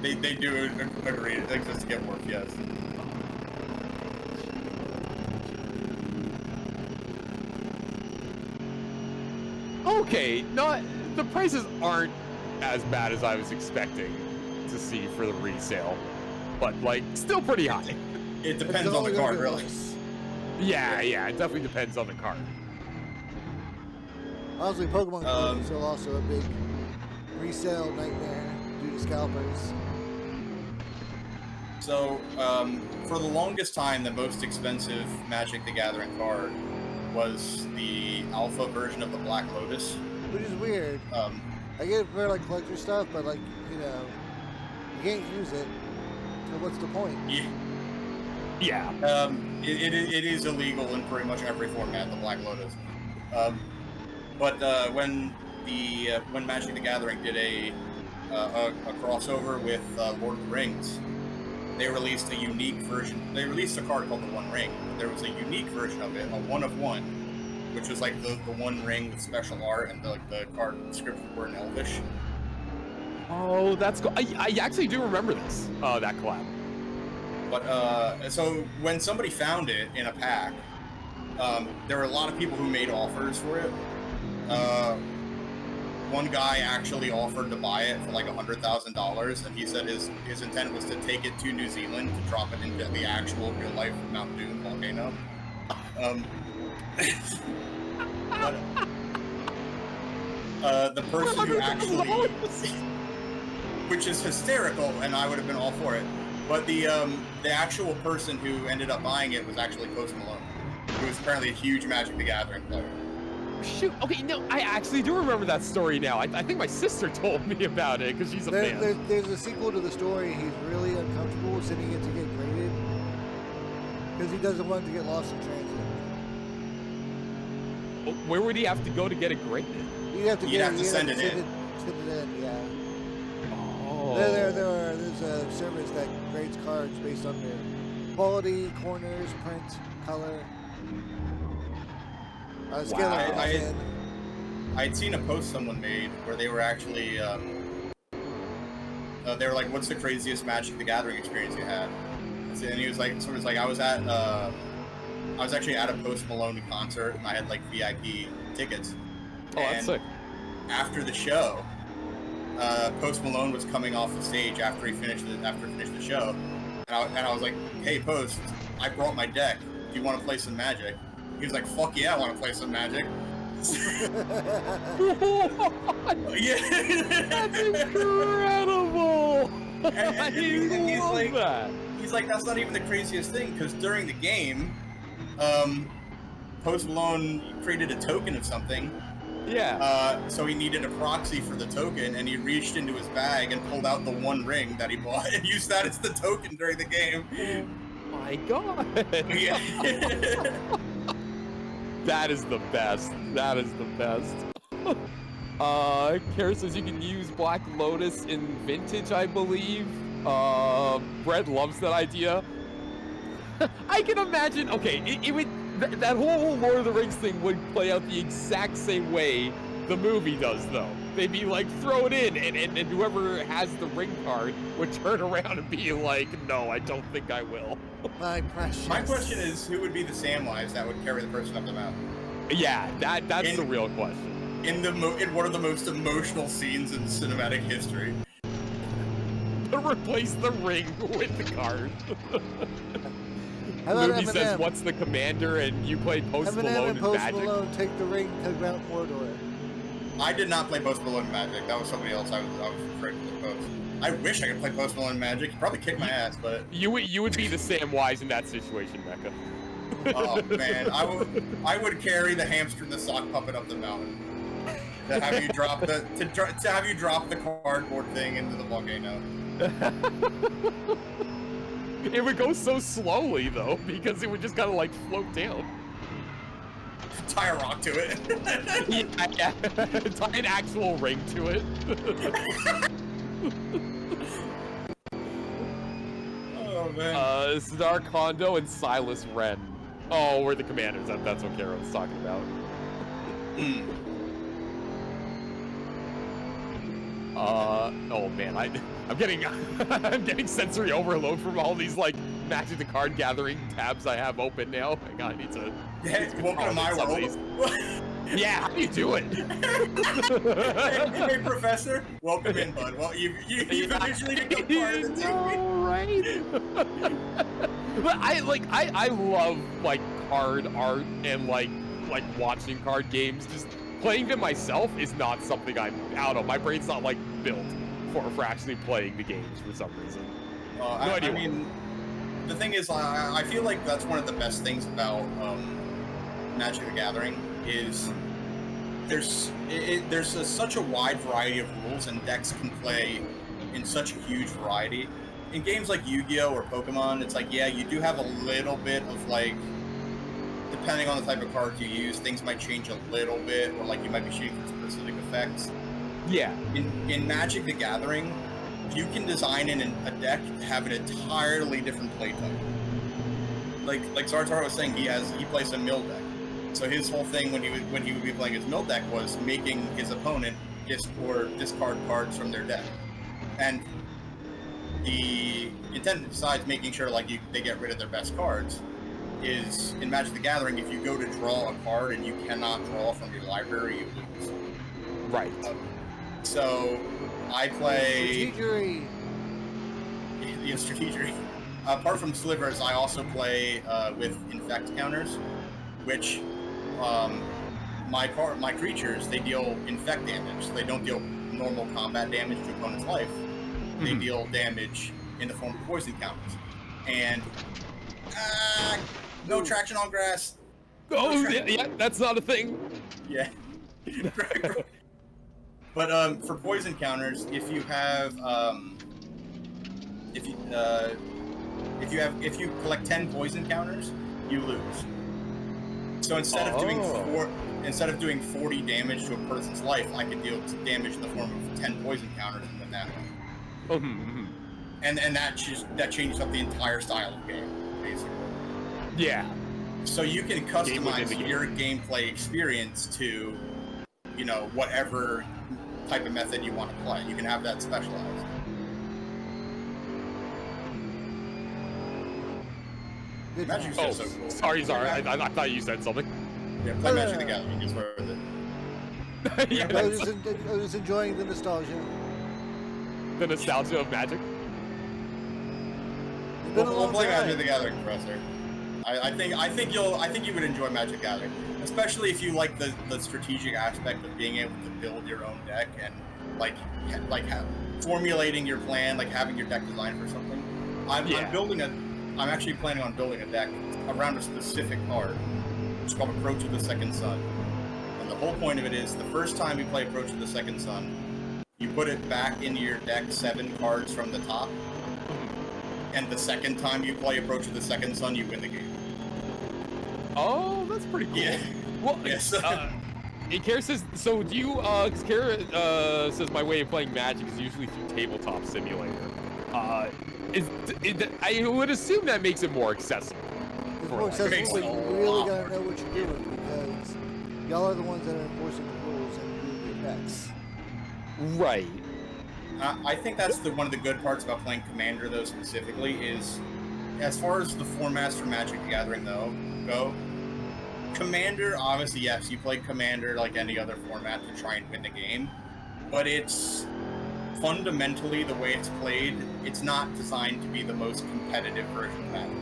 They do agree. They exist to get warped, yes. Okay, the prices aren't as bad as I was expecting to see for the resale, but like still pretty high. It depends on the card, really. Yeah, it definitely depends on the card. Honestly, Pokemon cards are also a big resale nightmare due to scalpers. So, for the longest time, the most expensive Magic the Gathering card was the alpha version of the Black Lotus. Which is weird. I get it for like collector stuff, but like, you know, you can't use it. So what's the point? Yeah. It is illegal in pretty much every format, the Black Lotus. But when Magic the Gathering did a crossover with Lord of the Rings, they released a unique version. They released a card called the One Ring. There was a unique version of it, a 1 of 1, which was like the One Ring with special art, and the card descriptions were in Elvish. Oh, that's cool. I actually do remember this, that collab. But so when somebody found it in a pack, there were a lot of people who made offers for it. One guy actually offered to buy it for like $100,000, and he said his intent was to take it to New Zealand to drop it into the actual real life Mount Doom volcano. But the person who actually, which is hysterical, and I would have been all for it. But the actual person who ended up buying it was actually Post Malone, who was apparently a huge Magic the Gathering player. Shoot, okay, no, I actually do remember that story now. I think my sister told me about it because she's a fan. There's a sequel to the story. He's really uncomfortable sending it to get graded because he doesn't want it to get lost in transit. Where would he have to go to get it graded? You'd have to send it in. Send it in, yeah. Oh. There's a service that grades cards based on their quality, corners, print, color. Wow. I'd seen a post someone made where they were actually they were like, "What's the craziest Magic the Gathering experience you had?" And he was like, I was actually at a Post Malone concert, and I had like VIP tickets. Oh, that's sick. After the show, Post Malone was coming off the stage after he finished the show, and I was like, "Hey, Post, I brought my deck. Do you want to play some Magic?" He was like, "Fuck yeah, I want to play some Magic." Yeah, that's incredible. And he's like, that's not even the craziest thing, because during the game, Post Malone created a token of something. Yeah. So he needed a proxy for the token, and he reached into his bag and pulled out the One Ring that he bought and used that as the token during the game. Oh my God. Yeah. That is the best. That is the best. Kara says you can use Black Lotus in Vintage, I believe. Brett loves that idea. I can imagine. Okay, it would. That whole Lord of the Rings thing would play out the exact same way the movie does, though. They'd be like, throw it in, and whoever has the ring card would turn around and be like, no, I don't think I will. My precious. My question is, who would be the Samwise that would carry the person up the mountain? Yeah, that's the real question. In one of the most emotional scenes in cinematic history. Replace the ring with the card. Movie says, what's the commander? And you play Post Malone and Post Magic. Malone take the ring to Mount Mordor. I did not play Post Malone Magic. That was somebody else I was afraid to post. I wish I could play Post Malone Magic. He'd probably kick my ass, but... You would be the Samwise in that situation, Mecha. Oh, man. I would carry the hamster and the sock puppet up the mountain. To have you drop the cardboard thing into the volcano. It would go so slowly, though, because it would just kind of, like, float down. Tie a rock to it. Yeah. Tie an actual ring to it. Oh, man. Sidar Kondo and Silas Wren. Oh, we're the commanders. That's what Kara was talking about. Oh man, I'm getting sensory overload from all these like Magic the Card Gathering tabs I have open now. Hang on, I need to. Welcome to my world. Yeah, how do you do it? Hey, Professor, welcome in, bud. Well, you've officially become part of the team. All right. But I love like card art and like watching card games. Just playing them myself is not something I'm out of. My brain's not like built for actually playing the games for some reason. I mean, the thing is, I feel like that's one of the best things about Magic the Gathering is there's such a wide variety of rules, and decks can play in such a huge variety. In games like Yu-Gi-Oh! Or Pokemon, it's like, yeah, you do have a little bit of like, depending on the type of cards you use, things might change a little bit, or like you might be shooting for specific effects. Yeah. In Magic the Gathering, you can design in a deck to have an entirely different play type. Like Zartar was saying, he plays a mill deck. So his whole thing when he would be playing his mill deck was making his opponent discard cards from their deck. And the intent, besides making sure like they get rid of their best cards, is in Magic the Gathering, if you go to draw a card and you cannot draw from your library, you lose. Right. So I play Strategery. Yeah, strategery. Apart from slivers, I also play with infect counters, which my creatures, they deal infect damage. So they don't deal normal combat damage to opponent's life. They deal damage in the form of poison counters. And no traction on grass. Yeah, that's not a thing. Yeah. But for poison counters, if you collect 10 poison counters, you lose. So instead of doing 40 damage to a person's life, I could deal damage in the form of 10 poison counters and win that way. And that changes up the entire style of game, basically. Yeah. So you can customize your gameplay experience to, whatever type of method you want to play. You can have that specialized. Magic's just so cool. Sorry. I thought you said something. Yeah, play Magic the Gathering is worth it. Yeah, I was enjoying the nostalgia. The nostalgia of Magic. We'll play Magic the Gathering, Professor. I think you would enjoy Magic the Gathering, especially if you like the strategic aspect of being able to build your own deck and formulating your plan, like having your deck designed for something. I'm actually planning on building a deck around a specific card. It's called Approach of the Second Sun. And the whole point of it is the first time you play Approach of the Second Sun, you put it back into your deck 7 cards from the top. And the second time you play Approach of the Second Sun, you win the game. Oh, that's pretty cool. Yeah. Well, yes. Kara says, so do you, because Kara says my way of playing Magic is usually through Tabletop Simulator. I would assume that makes it more accessible. It's more accessible, but you really gotta know what you're doing because y'all are the ones that are enforcing the rules and doing the effects. Right. I think that's one of the good parts about playing Commander, though, specifically, is as far as the formats for Magic the Gathering, go, Commander, obviously, yes, you play Commander like any other format to try and win the game, but it's fundamentally the way it's played, it's not designed to be the most competitive version of Magic.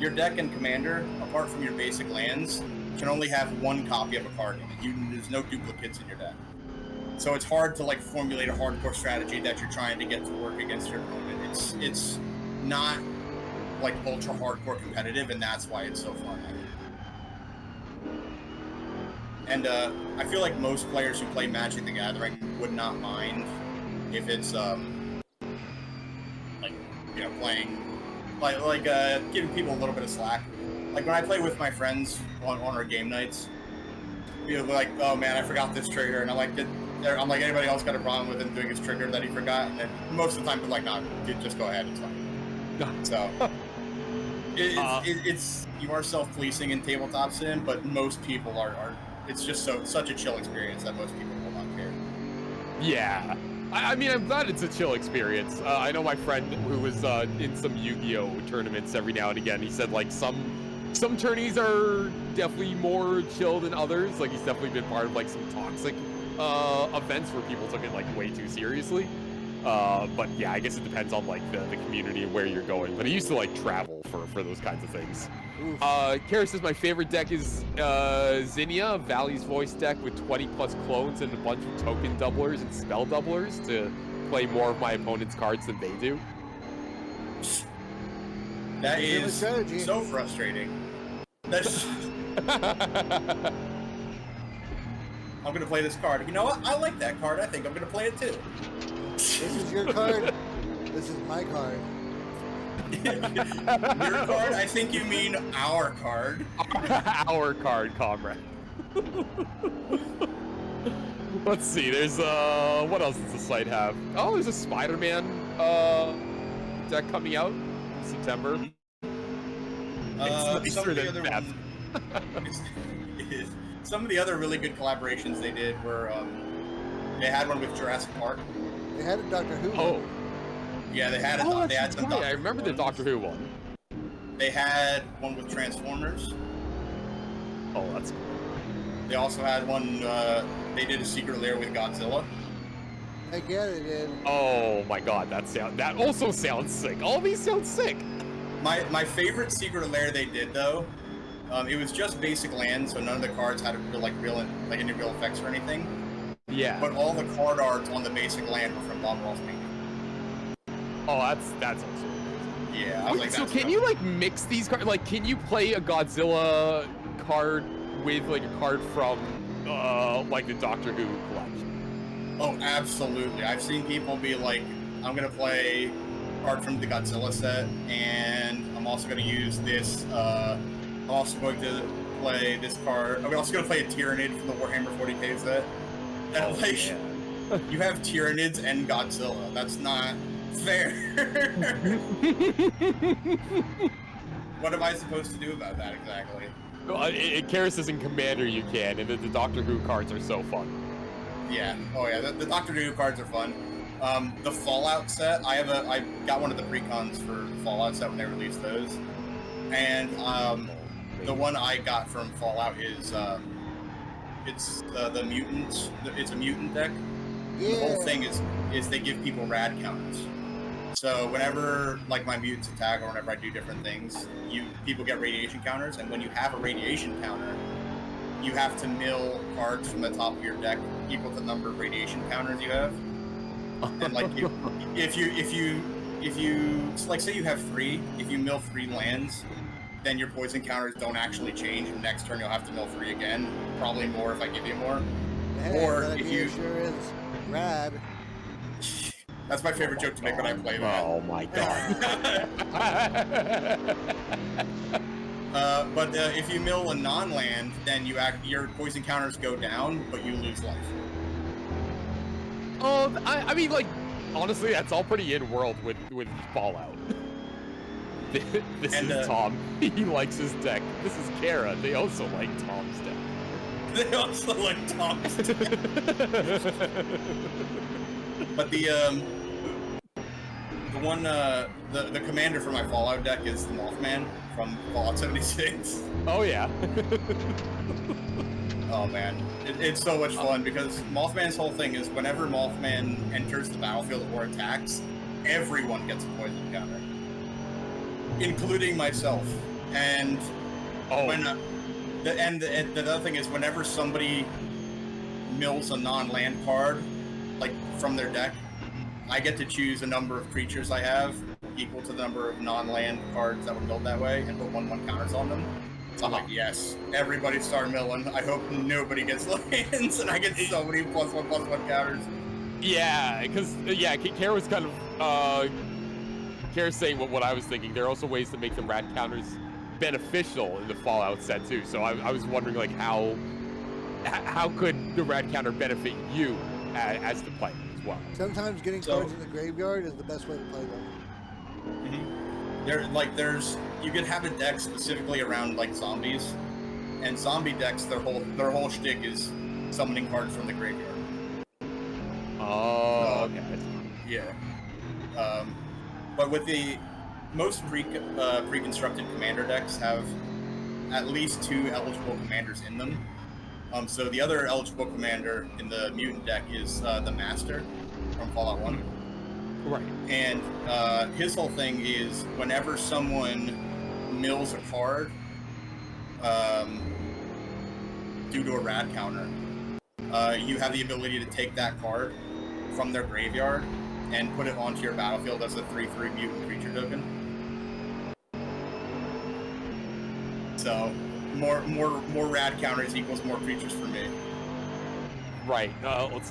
Your deck in Commander, apart from your basic lands, can only have 1 copy of a card in it. There's no duplicates in your deck. So it's hard to formulate a hardcore strategy that you're trying to get to work against your opponent. It's not ultra hardcore competitive, and that's why it's so fun. And I feel like most players who play Magic the Gathering would not mind if it's playing giving people a little bit of slack. Like when I play with my friends on our game nights, people are like, "Oh man, I forgot this trigger," and I'm like, anybody else got a problem with him doing his trigger that he forgot? And then most of the time, they're like, "Nah, dude, just go ahead, it's fine." So it's you are self-policing in tabletop sim, but most people are. It's just such a chill experience that most people will not care. Yeah. I mean, I'm glad it's a chill experience. I know my friend who was in some Yu-Gi-Oh! Tournaments every now and again, he said some some tourneys are definitely more chill than others. Like, he's definitely been part of like some toxic events where people took it like way too seriously. But yeah, I guess it depends on like the community and where you're going. But I used to like travel for those kinds of things. Kara says my favorite deck is Zinnia, Valley's voice deck with 20 plus clones and a bunch of token doublers and spell doublers to play more of my opponent's cards than they do. That is so frustrating. That's. I'm gonna play this card. You know what? I like that card. I think I'm gonna play it too. This is your card. This is my card. Your card? I think you mean our card. Our card, comrade. Let's see. There's what else does the site have? Oh, there's a Spider-Man deck coming out in September. It's some of the than other Beth. Some of the other really good collaborations they did were they had one with Jurassic Park. They had a Doctor Who. Oh. One. Yeah, they had they had some. I remember the Doctor Who one. They had one with Transformers. Oh, that's cool. They also had one. They did a secret lair with Godzilla. Heck yeah, they did. Oh my God, that also sounds sick. All these sound sick. My favorite secret lair they did though, it was just basic land, so none of the cards had any real effects or anything. Yeah. But all the card arts on the basic land were from Bob Ross painting. Oh, that's awesome. Yeah, I was like, so can you like mix these cards? Like, can you play a Godzilla card with like a card from like the Doctor Who collection? Oh, absolutely. I've seen people be like, I'm gonna play a card from the Godzilla set, and I'm also gonna use this. I'm also going to play this card. I'm also gonna play a Tyrannid from the Warhammer 40k set. And like, yeah. you have Tyrannids and Godzilla. That's not fair. What am I supposed to do about that exactly? Well, Kara says in Commander you can, and the Doctor Who cards are so fun. Yeah. Oh yeah. The Doctor Who cards are fun. The Fallout set. I got one of the precons for the Fallout set when they released those, and the one I got from Fallout is it's the mutants. It's a mutant deck. Yeah. The whole thing is they give people rad counters. So whenever like my mutants attack or whenever I do different things, people get radiation counters, and when you have a radiation counter, you have to mill cards from the top of your deck equal to the number of radiation counters you have. And like if you like say you have 3, if you mill 3 lands, then your poison counters don't actually change, and next turn you'll have to mill 3 again. Probably more if I give you more. Hey, or that if you sure is rad. That's my favorite joke to make when I play that. Oh my God. But if you mill a non-land, then your poison counters go down, but you lose life. Oh, I mean, like, honestly, that's all pretty in-world with Fallout. This is Tom. He likes his deck. This is Kara. They also like Tom's deck. They also like Tom's deck. But the commander for my Fallout deck is the Mothman from Fallout 76. Oh yeah. Oh man, it's so much fun because Mothman's whole thing is whenever Mothman enters the battlefield or attacks, everyone gets a poison counter, including myself. And the other thing is whenever somebody mills a non-land card, like from their deck, I get to choose a number of creatures I have equal to the number of non-land cards that were milled that way and put 1/1 counters on them. So I'm like, yes, everybody start milling. I hope nobody gets lands and I get so many +1/+1 counters. Yeah, because Kara was kind of Kara's saying what I was thinking. There are also ways to make the rad counters beneficial in the Fallout set too. So I was wondering like how could the rad counter benefit you as the player as well? Sometimes getting cards in the graveyard is the best way to play them. Mm-hmm. You could have a deck specifically around like zombies, and zombie decks their whole shtick is summoning cards from the graveyard. Oh, okay. Yeah. But with the most pre-constructed commander decks have at least 2 eligible commanders in them. So the other eligible commander in the mutant deck is the Master from Fallout 1. Right. And his whole thing is whenever someone mills a card due to a rad counter, you have the ability to take that card from their graveyard and put it onto your battlefield as a 3/3 mutant creature token. So more rad counters equals more creatures for me. Right.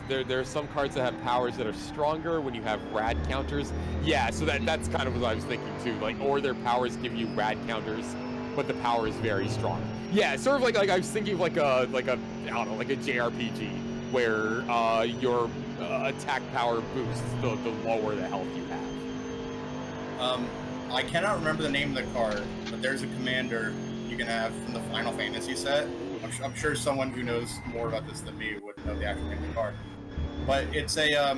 There are some cards that have powers that are stronger when you have rad counters. Yeah, so that's kind of what I was thinking too. Like, or their powers give you rad counters, but the power is very strong. Yeah, sort of like I was thinking of like a I don't know, like a JRPG where your attack power boosts the lower the health you have. I cannot remember the name of the card, but there's a commander you can have from the Final Fantasy set. I'm sure someone who knows more about this than me would know the actual name of the card. But it's a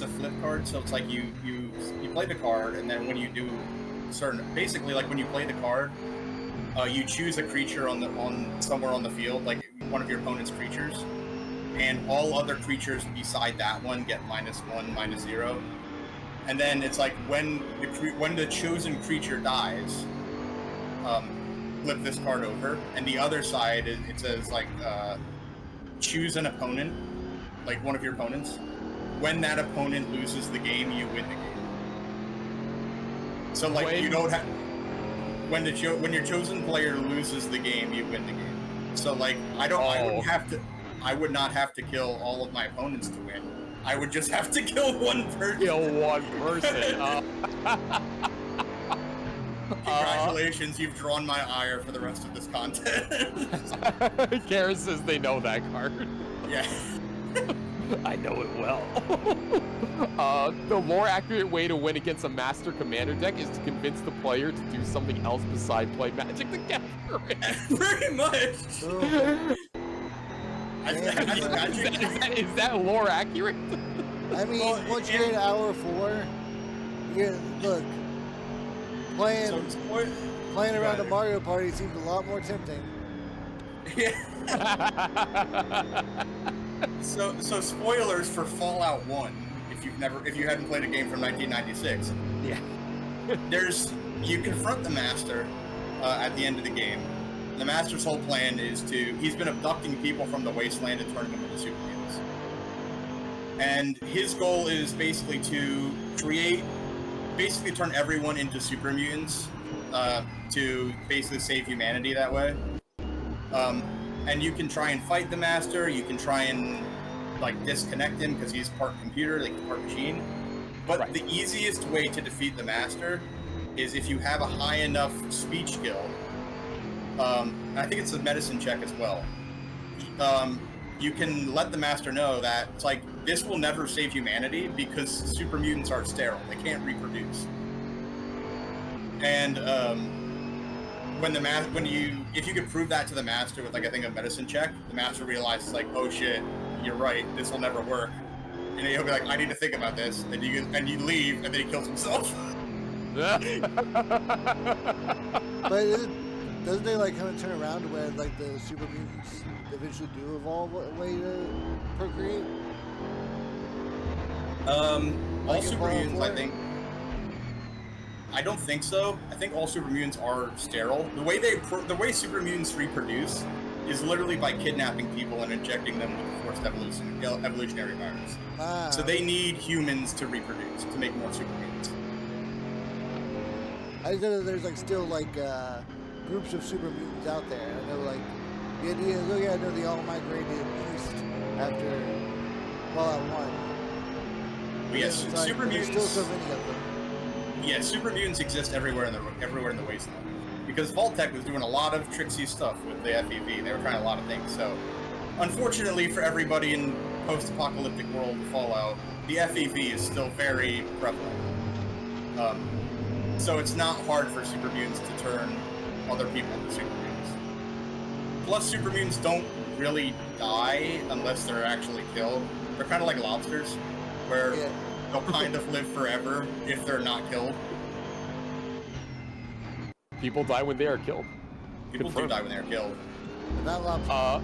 flip card, so it's like you play the card, and then when you do basically like when you play the card, you choose a creature on somewhere on the field, like one of your opponent's creatures, and all other creatures beside that one get -1, -0. And then it's like when the chosen creature dies, flip this card over, and the other side it says like choose an opponent, like one of your opponents. When that opponent loses the game, you win the game. So like you don't have when your chosen player loses the game, you win the game. So like I would not have to kill all of my opponents to win. I would just have to kill one person. Kill one person. Congratulations, you've drawn my ire for the rest of this content. Kara says they know that card. Yeah. I know it well. The more accurate way to win against a Master Commander deck is to convince the player to do something else besides play Magic the Gathering. Pretty much. Is that lore accurate? I mean, once you hit hour 4, look, playing around a Mario Party seems a lot more tempting. Yeah. So spoilers for Fallout 1, if you hadn't played a game from 1996. Yeah. You confront the Master at the end of the game. The Master's whole plan is he's been abducting people from the wasteland and turning them into super mutants. And his goal is basically to turn everyone into super mutants, to basically save humanity that way. And you can try and fight the Master, you can try and like disconnect him because he's part computer, like part machine. But right. The easiest way to defeat the Master is if you have a high enough speech skill. And I think it's a medicine check as well. You can let the Master know that it's like this will never save humanity because super mutants are sterile; they can't reproduce. And if you could prove that to the Master with like I think a medicine check, the Master realizes like, oh shit, you're right, this will never work. And he'll be like, I need to think about this, and you leave, and then he kills himself. But doesn't they like kind of turn around to where like the super mutants eventually do evolve a way to procreate? All super mutants, I think. I don't think so. I think all super mutants are sterile. The way super mutants reproduce is literally by kidnapping people and injecting them with forced evolutionary virus. So they need humans to reproduce to make more super mutants. I know that there's like still like groups of super mutants out there. I know like the idea is, I know they all migrated east after Fallout 1. But yes, like, super mutants. There's still so many of them. Yeah, super mutants exist everywhere in the wasteland. Because Vault-Tec was doing a lot of tricksy stuff with the FEV. They were trying a lot of things. So, unfortunately for everybody in post-apocalyptic world of Fallout, the FEV is still very prevalent. So it's not hard for super mutants to turn other people into super mutants. Plus, super mutants don't really die unless they're actually killed. They're kind of like lobsters, where they'll kind of live forever if they're not killed. People die when they are killed. People Confirmed. do die when they're killed. Not lobster.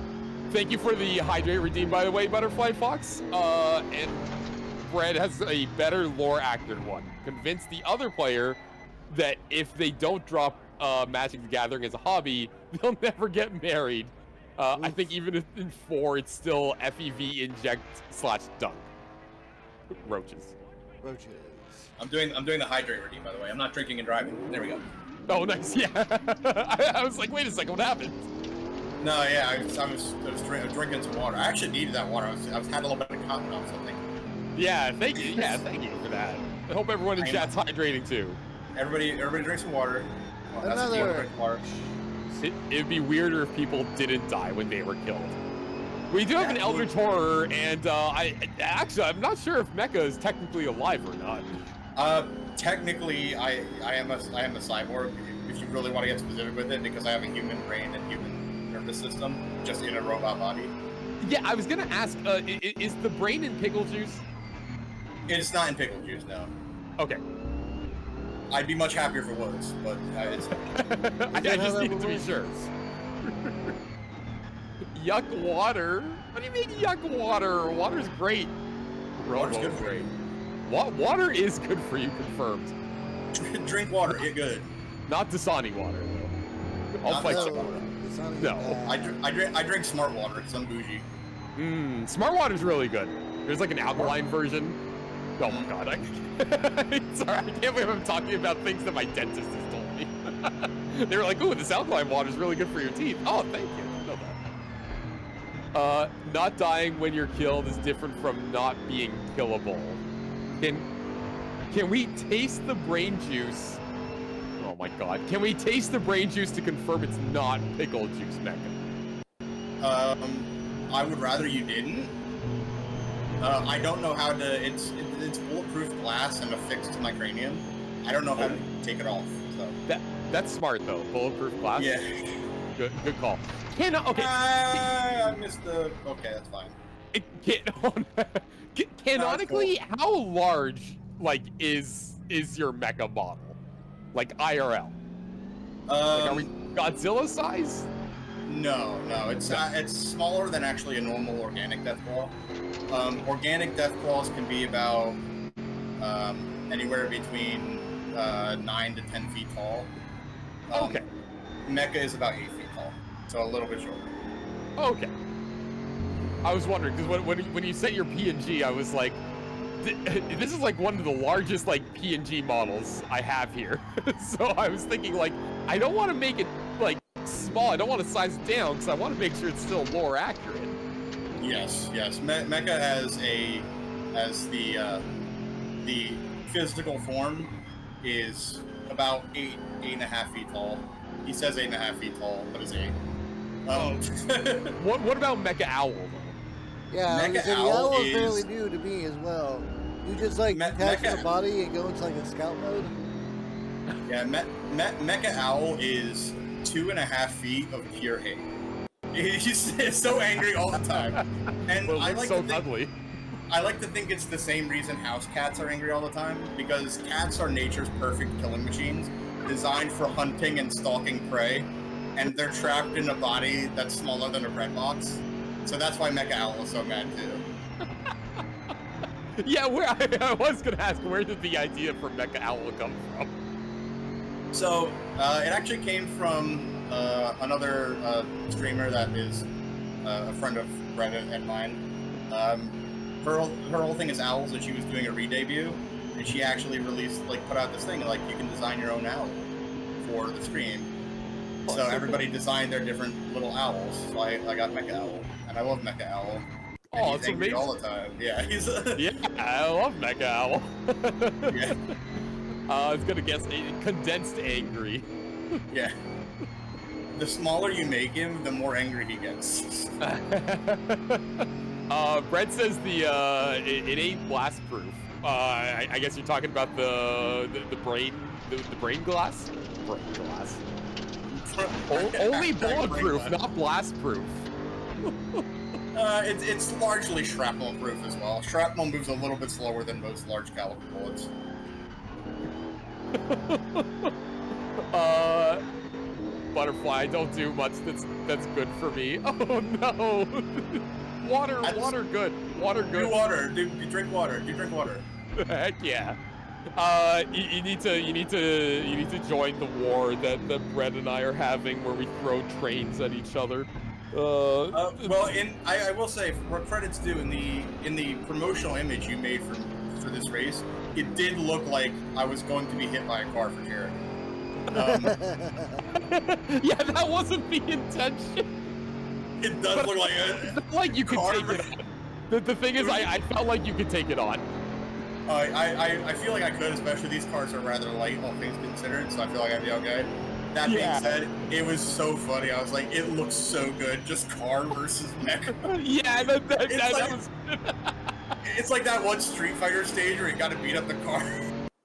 Thank you for the hydrate redeem, by the way, Butterfly Fox. And Brad has a better lore accurate one. Convince the other player that if they don't drop Magic the Gathering as a hobby, they'll never get married. I think even if in 4, it's still FEV inject / dunk. Roaches. Roaches. I'm doing the hydrate redeem, by the way. I'm not drinking and driving. There we go. Oh, nice. Yeah. I was like, wait a second, what happened? No, yeah, I was drinking some water. I actually needed that water. I had a little bit of cotton mouth, I think. Yeah, thank you. Yeah, thank you for that. I hope everyone in chat's hydrating too. Everybody drink some water. Oh, that's Another. water. It'd be weirder if people didn't die when they were killed. We do have an Eldritch Horror, and I'm not sure if Mecha is technically alive or not. Technically, I am a cyborg. If you really want to get specific with it, because I have a human brain and human nervous system, just in a robot body. Yeah, I was gonna ask, is the brain in pickle juice? It's not in pickle juice, no. Okay. I'd be much happier if it was, but it's. I just needed to be sure. Yuck water? What do you mean yuck water? Water's great. Water's good for you. Water is good for you, confirmed. Drink water, get good. Not Dasani water, though. I'll fight you. No. I drink smart water because I'm bougie. Smart water's really good. There's like an alkaline version. Oh my god, sorry, I can't believe I'm talking about things that my dentist has told me. They were like, ooh, this alkaline water is really good for your teeth. Oh, thank you. I didn't know that. Not dying when you're killed is different from not being killable. Can we taste the brain juice? Oh my god. Can we taste the brain juice to confirm it's not pickle juice, Mecha? I would rather you didn't. I don't know how to. It's bulletproof glass and affixed to my cranium. I don't know how to take it off. So that's smart though. Bulletproof glass. Yeah. Good call. Okay. I missed the. Okay, that's fine. Canonically, how large is your mecha model? Like IRL? Like, are we Godzilla size? No, it's smaller than actually a normal organic Deathclaw. Organic Deathclaws can be about anywhere between 9 to 10 feet tall. Okay. Mecha is about 8 feet tall, so a little bit shorter. Okay. I was wondering because when you sent your PNG, I was like, this is like one of the largest like PNG models I have here. So I was thinking like, I don't want to make it like small. I don't want to size it down because I want to make sure it's still lore accurate. Yes. Mecha as the physical form is about 8.5 feet tall. He says 8.5 feet tall, but it's 8. What about Mecha Owl though? Yeah, Mecha the Owl owl is is fairly new to me as well. You just like detach the body and go into like a scout mode. Yeah, Mecha Owl is 2.5 feet of pure hate. He's so angry all the time, and well, I like to think it's the same reason house cats are angry all the time, because cats are nature's perfect killing machines, designed for hunting and stalking prey, and they're trapped in a body that's smaller than a bread box. So that's why Mecha Owl is so mad too. Yeah, I was gonna ask, where did the idea for Mecha Owl come from? So it actually came from another streamer that is a friend of Reddit and mine. Her whole thing is owls, and she was doing a re-debut, and she actually put out this thing like you can design your own owl for the stream. So everybody designed their different little owls. So I got Mecha Owl, and I love Mecha Owl. And Oh, he's it's angry amazing. all the time. Yeah, he's. Yeah, I love Mecha Owl. Yeah. I was gonna guess condensed angry. Yeah. The smaller you make him, the more angry he gets. Brett says it ain't blast proof. I guess you're talking about the brain glass. Brain glass. Only bulletproof, not blast proof. It's largely shrapnel proof as well. Shrapnel moves a little bit slower than most large caliber bullets. Uh, Butterfly, don't do much that's good for me. Oh no! Water, good. Water, good. Do water. Do drink water. Do drink water. Heck yeah. You need to join the war that Brett and I are having, where we throw trains at each other. Well, I will say, for credit's due, in the promotional image you made for this race, it did look like I was going to be hit by a car for charity. Yeah, that wasn't the intention. It does look like a like you could car take it on. The thing is, I felt like you could take it on. I feel like I could, especially these cars are rather light, all things considered, so I feel like I'd be okay. That being said, it was so funny. I was like, it looks so good, just car versus mech. Yeah, that was... It's like that one Street Fighter stage where you gotta beat up the car.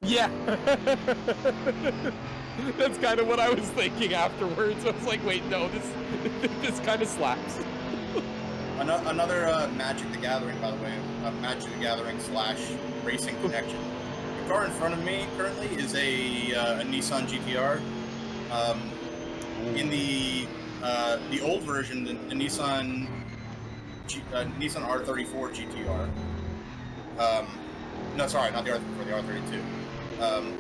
Yeah. That's kind of what I was thinking afterwards. I was like, wait, no, this kind of slaps. Another Magic the Gathering, by the way, Magic the Gathering / racing connection. The car in front of me currently is a Nissan GTR. In the old version, the Nissan R34 GTR. No, sorry, not the R34, the R32.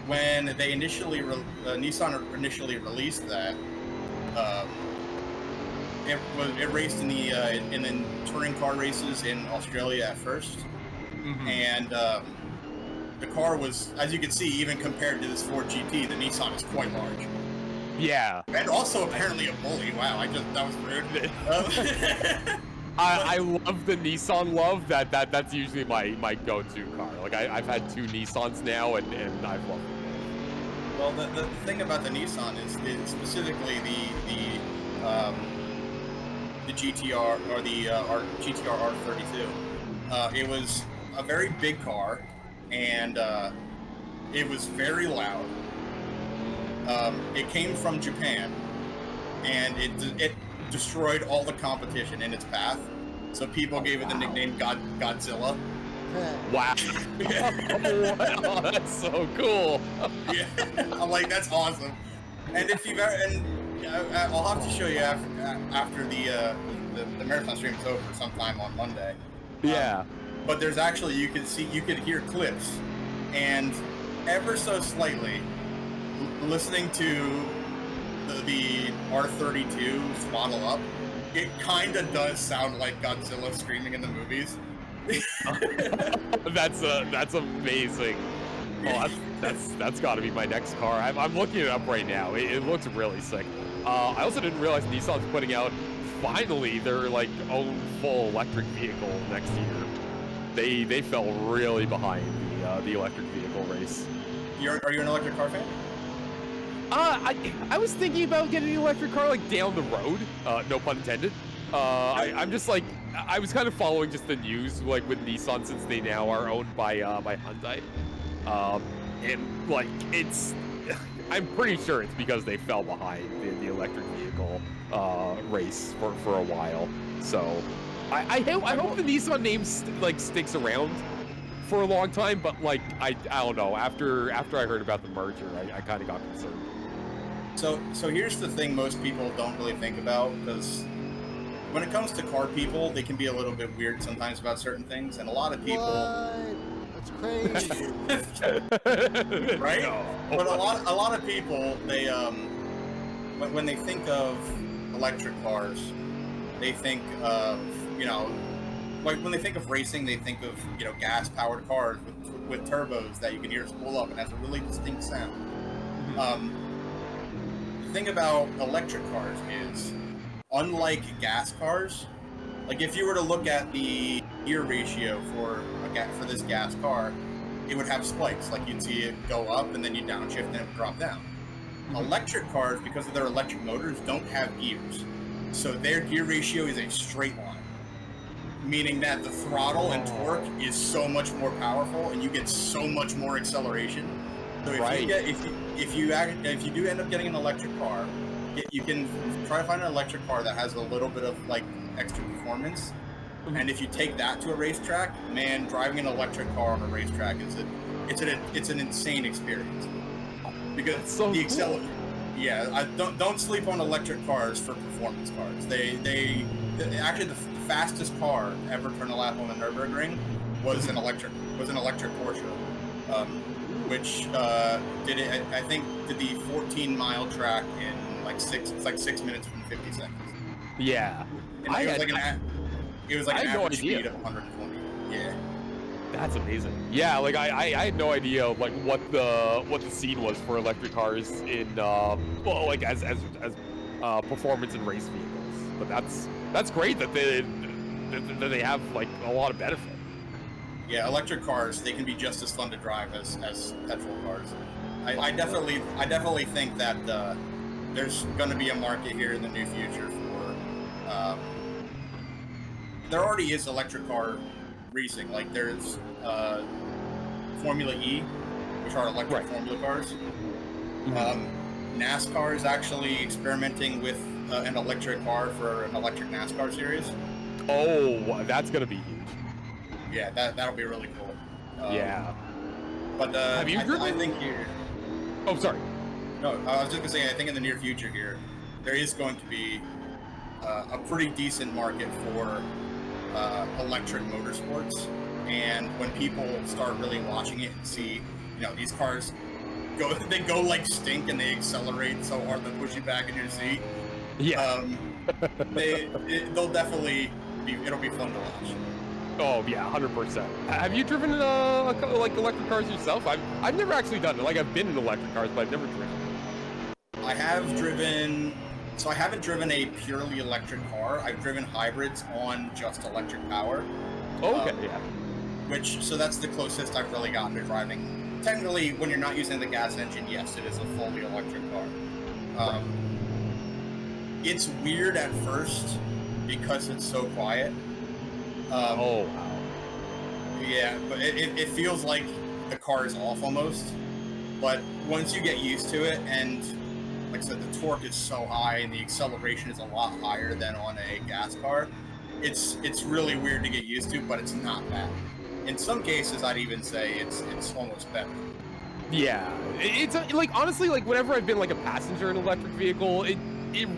When they Nissan initially released that, it raced in the touring car races in Australia at first, and the car was, as you can see, even compared to this Ford GT, the Nissan is quite large. Yeah. And also apparently a bully. Wow, that was rude. I love the Nissan love. That's usually my go-to car. Like I've had 2 Nissans now, and I've loved them. Well, the thing about the Nissan is specifically the GTR or the GTR R32. It was a very big car, and it was very loud. It came from Japan, and it destroyed all the competition in its path. So people gave it the nickname Godzilla. Wow. Oh, that's so cool. Yeah, I'm like, that's awesome. And if you've ever, I'll have to show you after the marathon stream is over sometime on Monday. Yeah. But there's actually, you could hear clips, and ever so slightly, listening to the R32 throttle up, it kind of does sound like Godzilla screaming in the movies. That's amazing. Oh, that's got to be my next car. I'm looking it up right now. It looks really sick. I also didn't realize Nissan's putting out finally their like own full electric vehicle next year. They fell really behind the electric vehicle race. Are you an electric car fan? I was thinking about getting an electric car like down the road. No pun intended. I'm just like, I was kind of following just the news like with Nissan, since they now are owned by Hyundai. And like I'm pretty sure it's because they fell behind the electric vehicle race for a while. So I hope the Nissan name sticks around for a long time. But like I don't know. After I heard about the merger, I kind of got concerned. So here's the thing most people don't really think about, because when it comes to car people, they can be a little bit weird sometimes about certain things, and a lot of people. What? That's crazy. Right? No. But a lot of people, they when they think of electric cars, they think of, like when they think of racing, they think of, gas powered cars with turbos that you can hear spool up and has a really distinct sound. The thing about electric cars is, unlike gas cars, like if you were to look at the gear ratio for this gas car, it would have spikes. Like you'd see it go up and then you downshift and it would drop down. Electric cars, because of their electric motors, don't have gears, so their gear ratio is a straight line, meaning that the throttle and torque is so much more powerful and you get so much more acceleration. So if you do end up getting an electric car, you can try to find an electric car that has a little bit of like extra performance. And if you take that to a racetrack, man, driving an electric car on a racetrack it's an insane experience. because That's so the cool. Yeah, don't sleep on electric cars for performance cars. They actually the fastest car ever turn a lap on the Nürburgring was an electric Porsche, which did it. I think did the 14-mile track in like 6 minutes and 50 seconds. Yeah. And it was like I an had no average idea. speed of 120. Yeah. That's amazing. Yeah, like I had no idea like what the scene was for electric cars in well, like as performance and race vehicles. But that's great that they have like a lot of benefit. Yeah, electric cars, they can be just as fun to drive as petrol cars. I definitely think that there's going to be a market here in the near future for. There already is electric car racing. Like there's Formula E, which are electric Formula cars. NASCAR is actually experimenting with an electric car for an electric NASCAR series. Oh, that's going to be huge. Yeah, that'll be really cool. Yeah. But have you driven? I think here. Oh, sorry. No, I was just gonna say. I think in the near future here, there is going to be a pretty decent market for electric motorsports, and when people start really watching it and see, these cars they go like stink and they accelerate so hard they push you back in your seat. Yeah. They'll definitely it'll be fun to watch. Oh yeah, 100%. Have you driven like electric cars yourself? I've never actually done it. Like I've been in electric cars, but I've never driven. I have driven. So I haven't driven a purely electric car. I've driven hybrids on just electric power. Okay, yeah. So that's the closest I've really gotten to driving. Technically, when you're not using the gas engine, yes, it is a fully electric car. It's weird at first because it's so quiet. Oh, wow. Yeah, but it feels like the car is off almost. But once you get used to it, and like I said, the torque is so high and the acceleration is a lot higher than on a gas car, it's really weird to get used to, but it's not bad. In some cases, I'd even say it's almost better. Yeah, it's like honestly, like whenever I've been like a passenger in an electric vehicle, it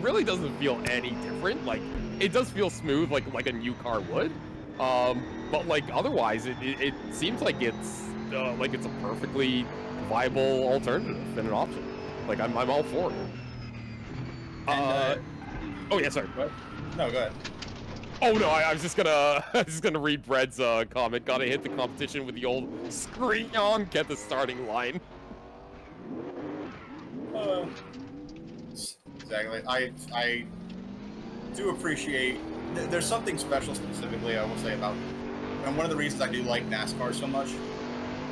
really doesn't feel any different. Like it does feel smooth, like a new car would. But like otherwise, it seems like it's a perfectly viable alternative and an option. Like I'm all for it. Oh yeah, sorry. What? No, go ahead. Oh no, I was just gonna read Brett's comment. Gotta hit the competition with the old screen on, get the starting line. Exactly. I do appreciate. There's something special specifically I will say about, and one of the reasons I do like NASCAR so much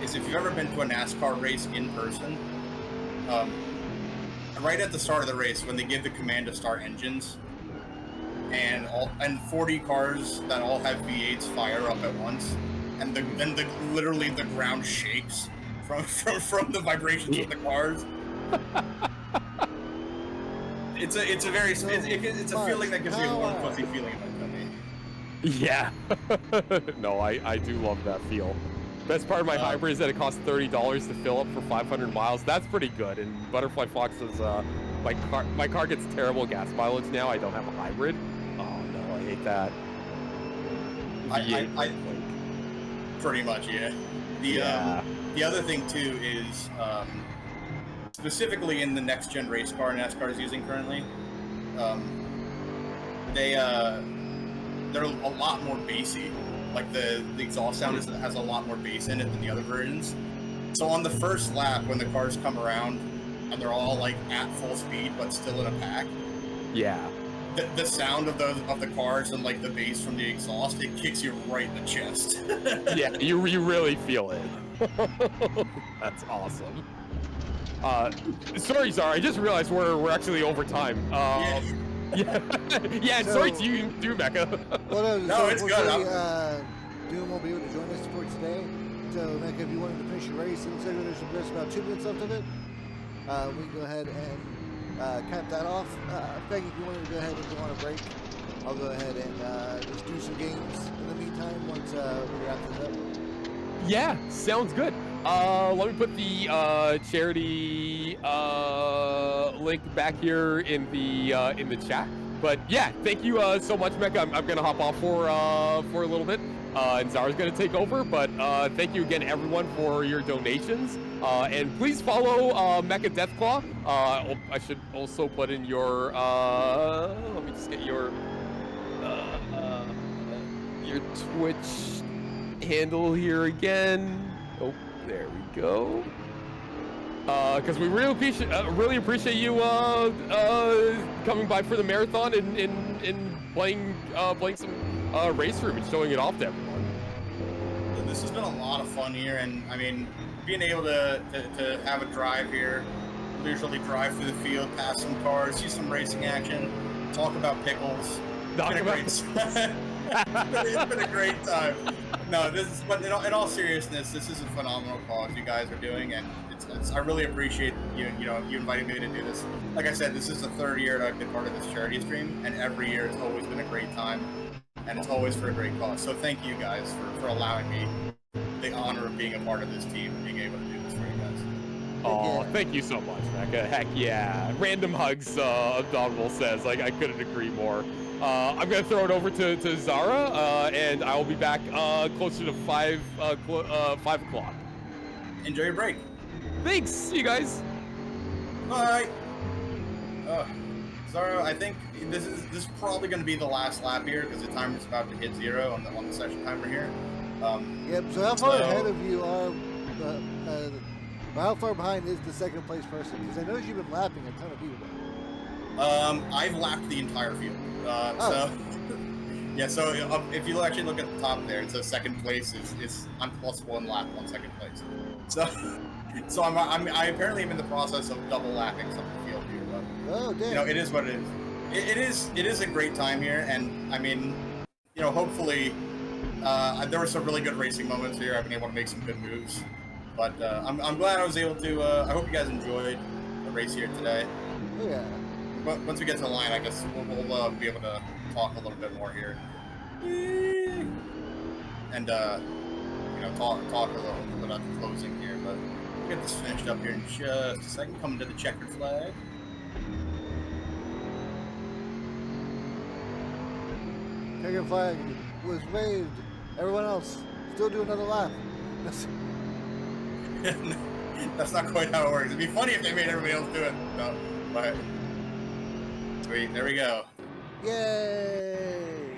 is if you've ever been to a NASCAR race in person, right at the start of the race when they give the command to start engines, and 40 cars that all have V8s fire up at once, and then literally the ground shakes from the vibrations of the cars. It's a feeling that gives me a warm, fuzzy feeling about that. Yeah. No, I do love that feel. Best part of my hybrid is that it costs $30 to fill up for 500 miles. That's pretty good. And Butterfly Fox says, my car gets terrible gas mileage now. I don't have a hybrid. Oh no, I hate that. I pretty much, yeah. The other thing too is specifically in the next gen race car NASCAR is using currently, they're a lot more bassy. Like the exhaust sound has a lot more bass in it than the other versions. So on the first lap, when the cars come around and they're all like at full speed but still in a pack, yeah, the sound of the cars and like the bass from the exhaust, it kicks you right in the chest. Yeah, you really feel it. That's awesome. Sorry, I just realized we're actually over time. Yeah, and So- sorry to you too, Mecha. No, it's good. Doom won't be able to join us for today. So, Mecca, if you wanted to finish your race, it looks like there's just about 2 minutes left of it. We can go ahead and cap that off. Peggy, if you wanted to go ahead and go on a break, I'll go ahead and just do some games in the meantime once we wrap this up. Yeah, sounds good. Let me put the charity link back here in the chat. But yeah, thank you so much, Mecha. I'm gonna hop off for a little bit, and Zara's gonna take over. But thank you again, everyone, for your donations. And please follow MechaDeathclaw. I should also put in your let me just get your Twitch handle here again. Oh, there we go. Because we really appreciate you coming by for the marathon and playing some race room and showing it off to everyone. This has been a lot of fun here, and I mean, being able to have a drive here, literally drive through the field, pass some cars, see some racing action, talk about pickles. It's been a great time. No, but in all seriousness, this is a phenomenal cause you guys are doing, and I really appreciate you inviting me to do this. Like I said, this is the third year that I've been part of this charity stream, and every year it's always been a great time, and it's always for a great cause. So thank you guys for allowing me the honor of being a part of this team and being able to do this for you guys. Oh, thank you so much, Mecha. Heck yeah. Random hugs, Abdominal says. Like, I couldn't agree more. I'm going to throw it over to Zara, and I'll be back closer to 5 o'clock. Enjoy your break. Thanks. See you guys. Bye. Zara, I think this is probably going to be the last lap here because the timer's about to hit 0 on the session timer here. Yep. So how far ahead of you are? How far behind is the second place person? Because I know you've been lapping a ton of people. I've lapped the entire field. So yeah. So if you actually look at the top there, it says second place is I'm +1 lap on second place. So I apparently am in the process of double lapping some of the field here. But, oh damn. You know, it is what it is. It is a great time here, and I mean, you know, hopefully there were some really good racing moments here. I've been able to make some good moves, but I'm glad I was able to. I hope you guys enjoyed the race here today. Yeah. But once we get to the line, I guess we'll be able to talk a little bit more here, and you know, talk a little bit about the closing here. But we'll get this finished up here in just a second. Coming to the checkered flag. Checkered flag was waved. Everyone else, still do another lap. That's not quite how it works. It'd be funny if they made everybody else do it. No, but sweet, there we go. Yay!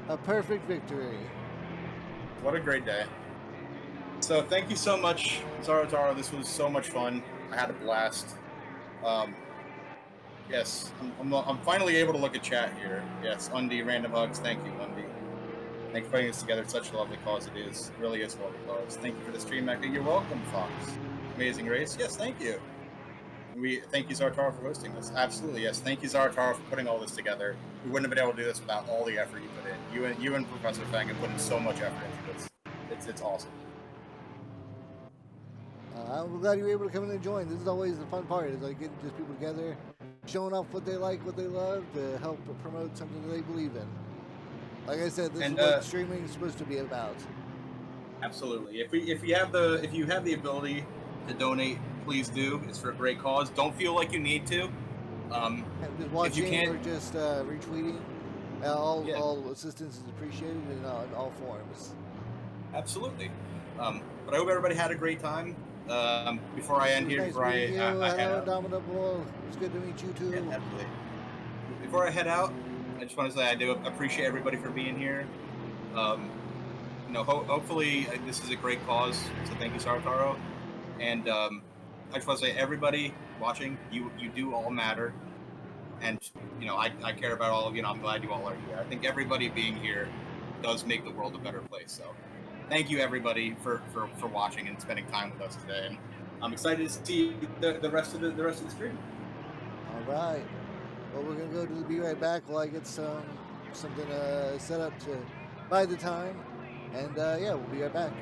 A perfect victory. What a great day. So thank you so much, Zara. This was so much fun. I had a blast. Yes, I'm finally able to look at chat here. Yes, Undy, random hugs. Thank you, Undy. Thank you for putting this together. It's such a lovely cause it is. It really is a lovely cause. Thank you for the stream, Mecca. You're welcome, Fox. Amazing race. Yes, thank you. We thank you, Zartara, for hosting this. Absolutely, yes. Thank you, Zartara, for putting all this together. We wouldn't have been able to do this without all the effort you put in. You and Professor Fang have put in so much effort into this. It's awesome. I'm glad you were able to come in and join. This is always the fun part. Is like getting just people together, showing off what they like, what they love, to help promote something that they believe in. Like I said, this is what streaming is supposed to be about. Absolutely. If you have the ability to donate, please do. It's for a great cause. Don't feel like you need to. Just watching or just retweeting, all assistance is appreciated in all forms. Absolutely. But I hope everybody had a great time. Before I end here, before I head out. Dominable. It's good to meet you too. Yeah, definitely. Before I head out, I just want to say I do appreciate everybody for being here. You know, hopefully this is a great cause. So thank you, Sartaro. And I just want to say, everybody watching, you do all matter. And you know, I care about all of you, and I'm glad you all are here. I think everybody being here does make the world a better place. So thank you, everybody, for watching and spending time with us today. And I'm excited to see the rest of the stream. All right. Well, we're gonna go to be right back while I get something set up to buy the time, and yeah, we'll be right back.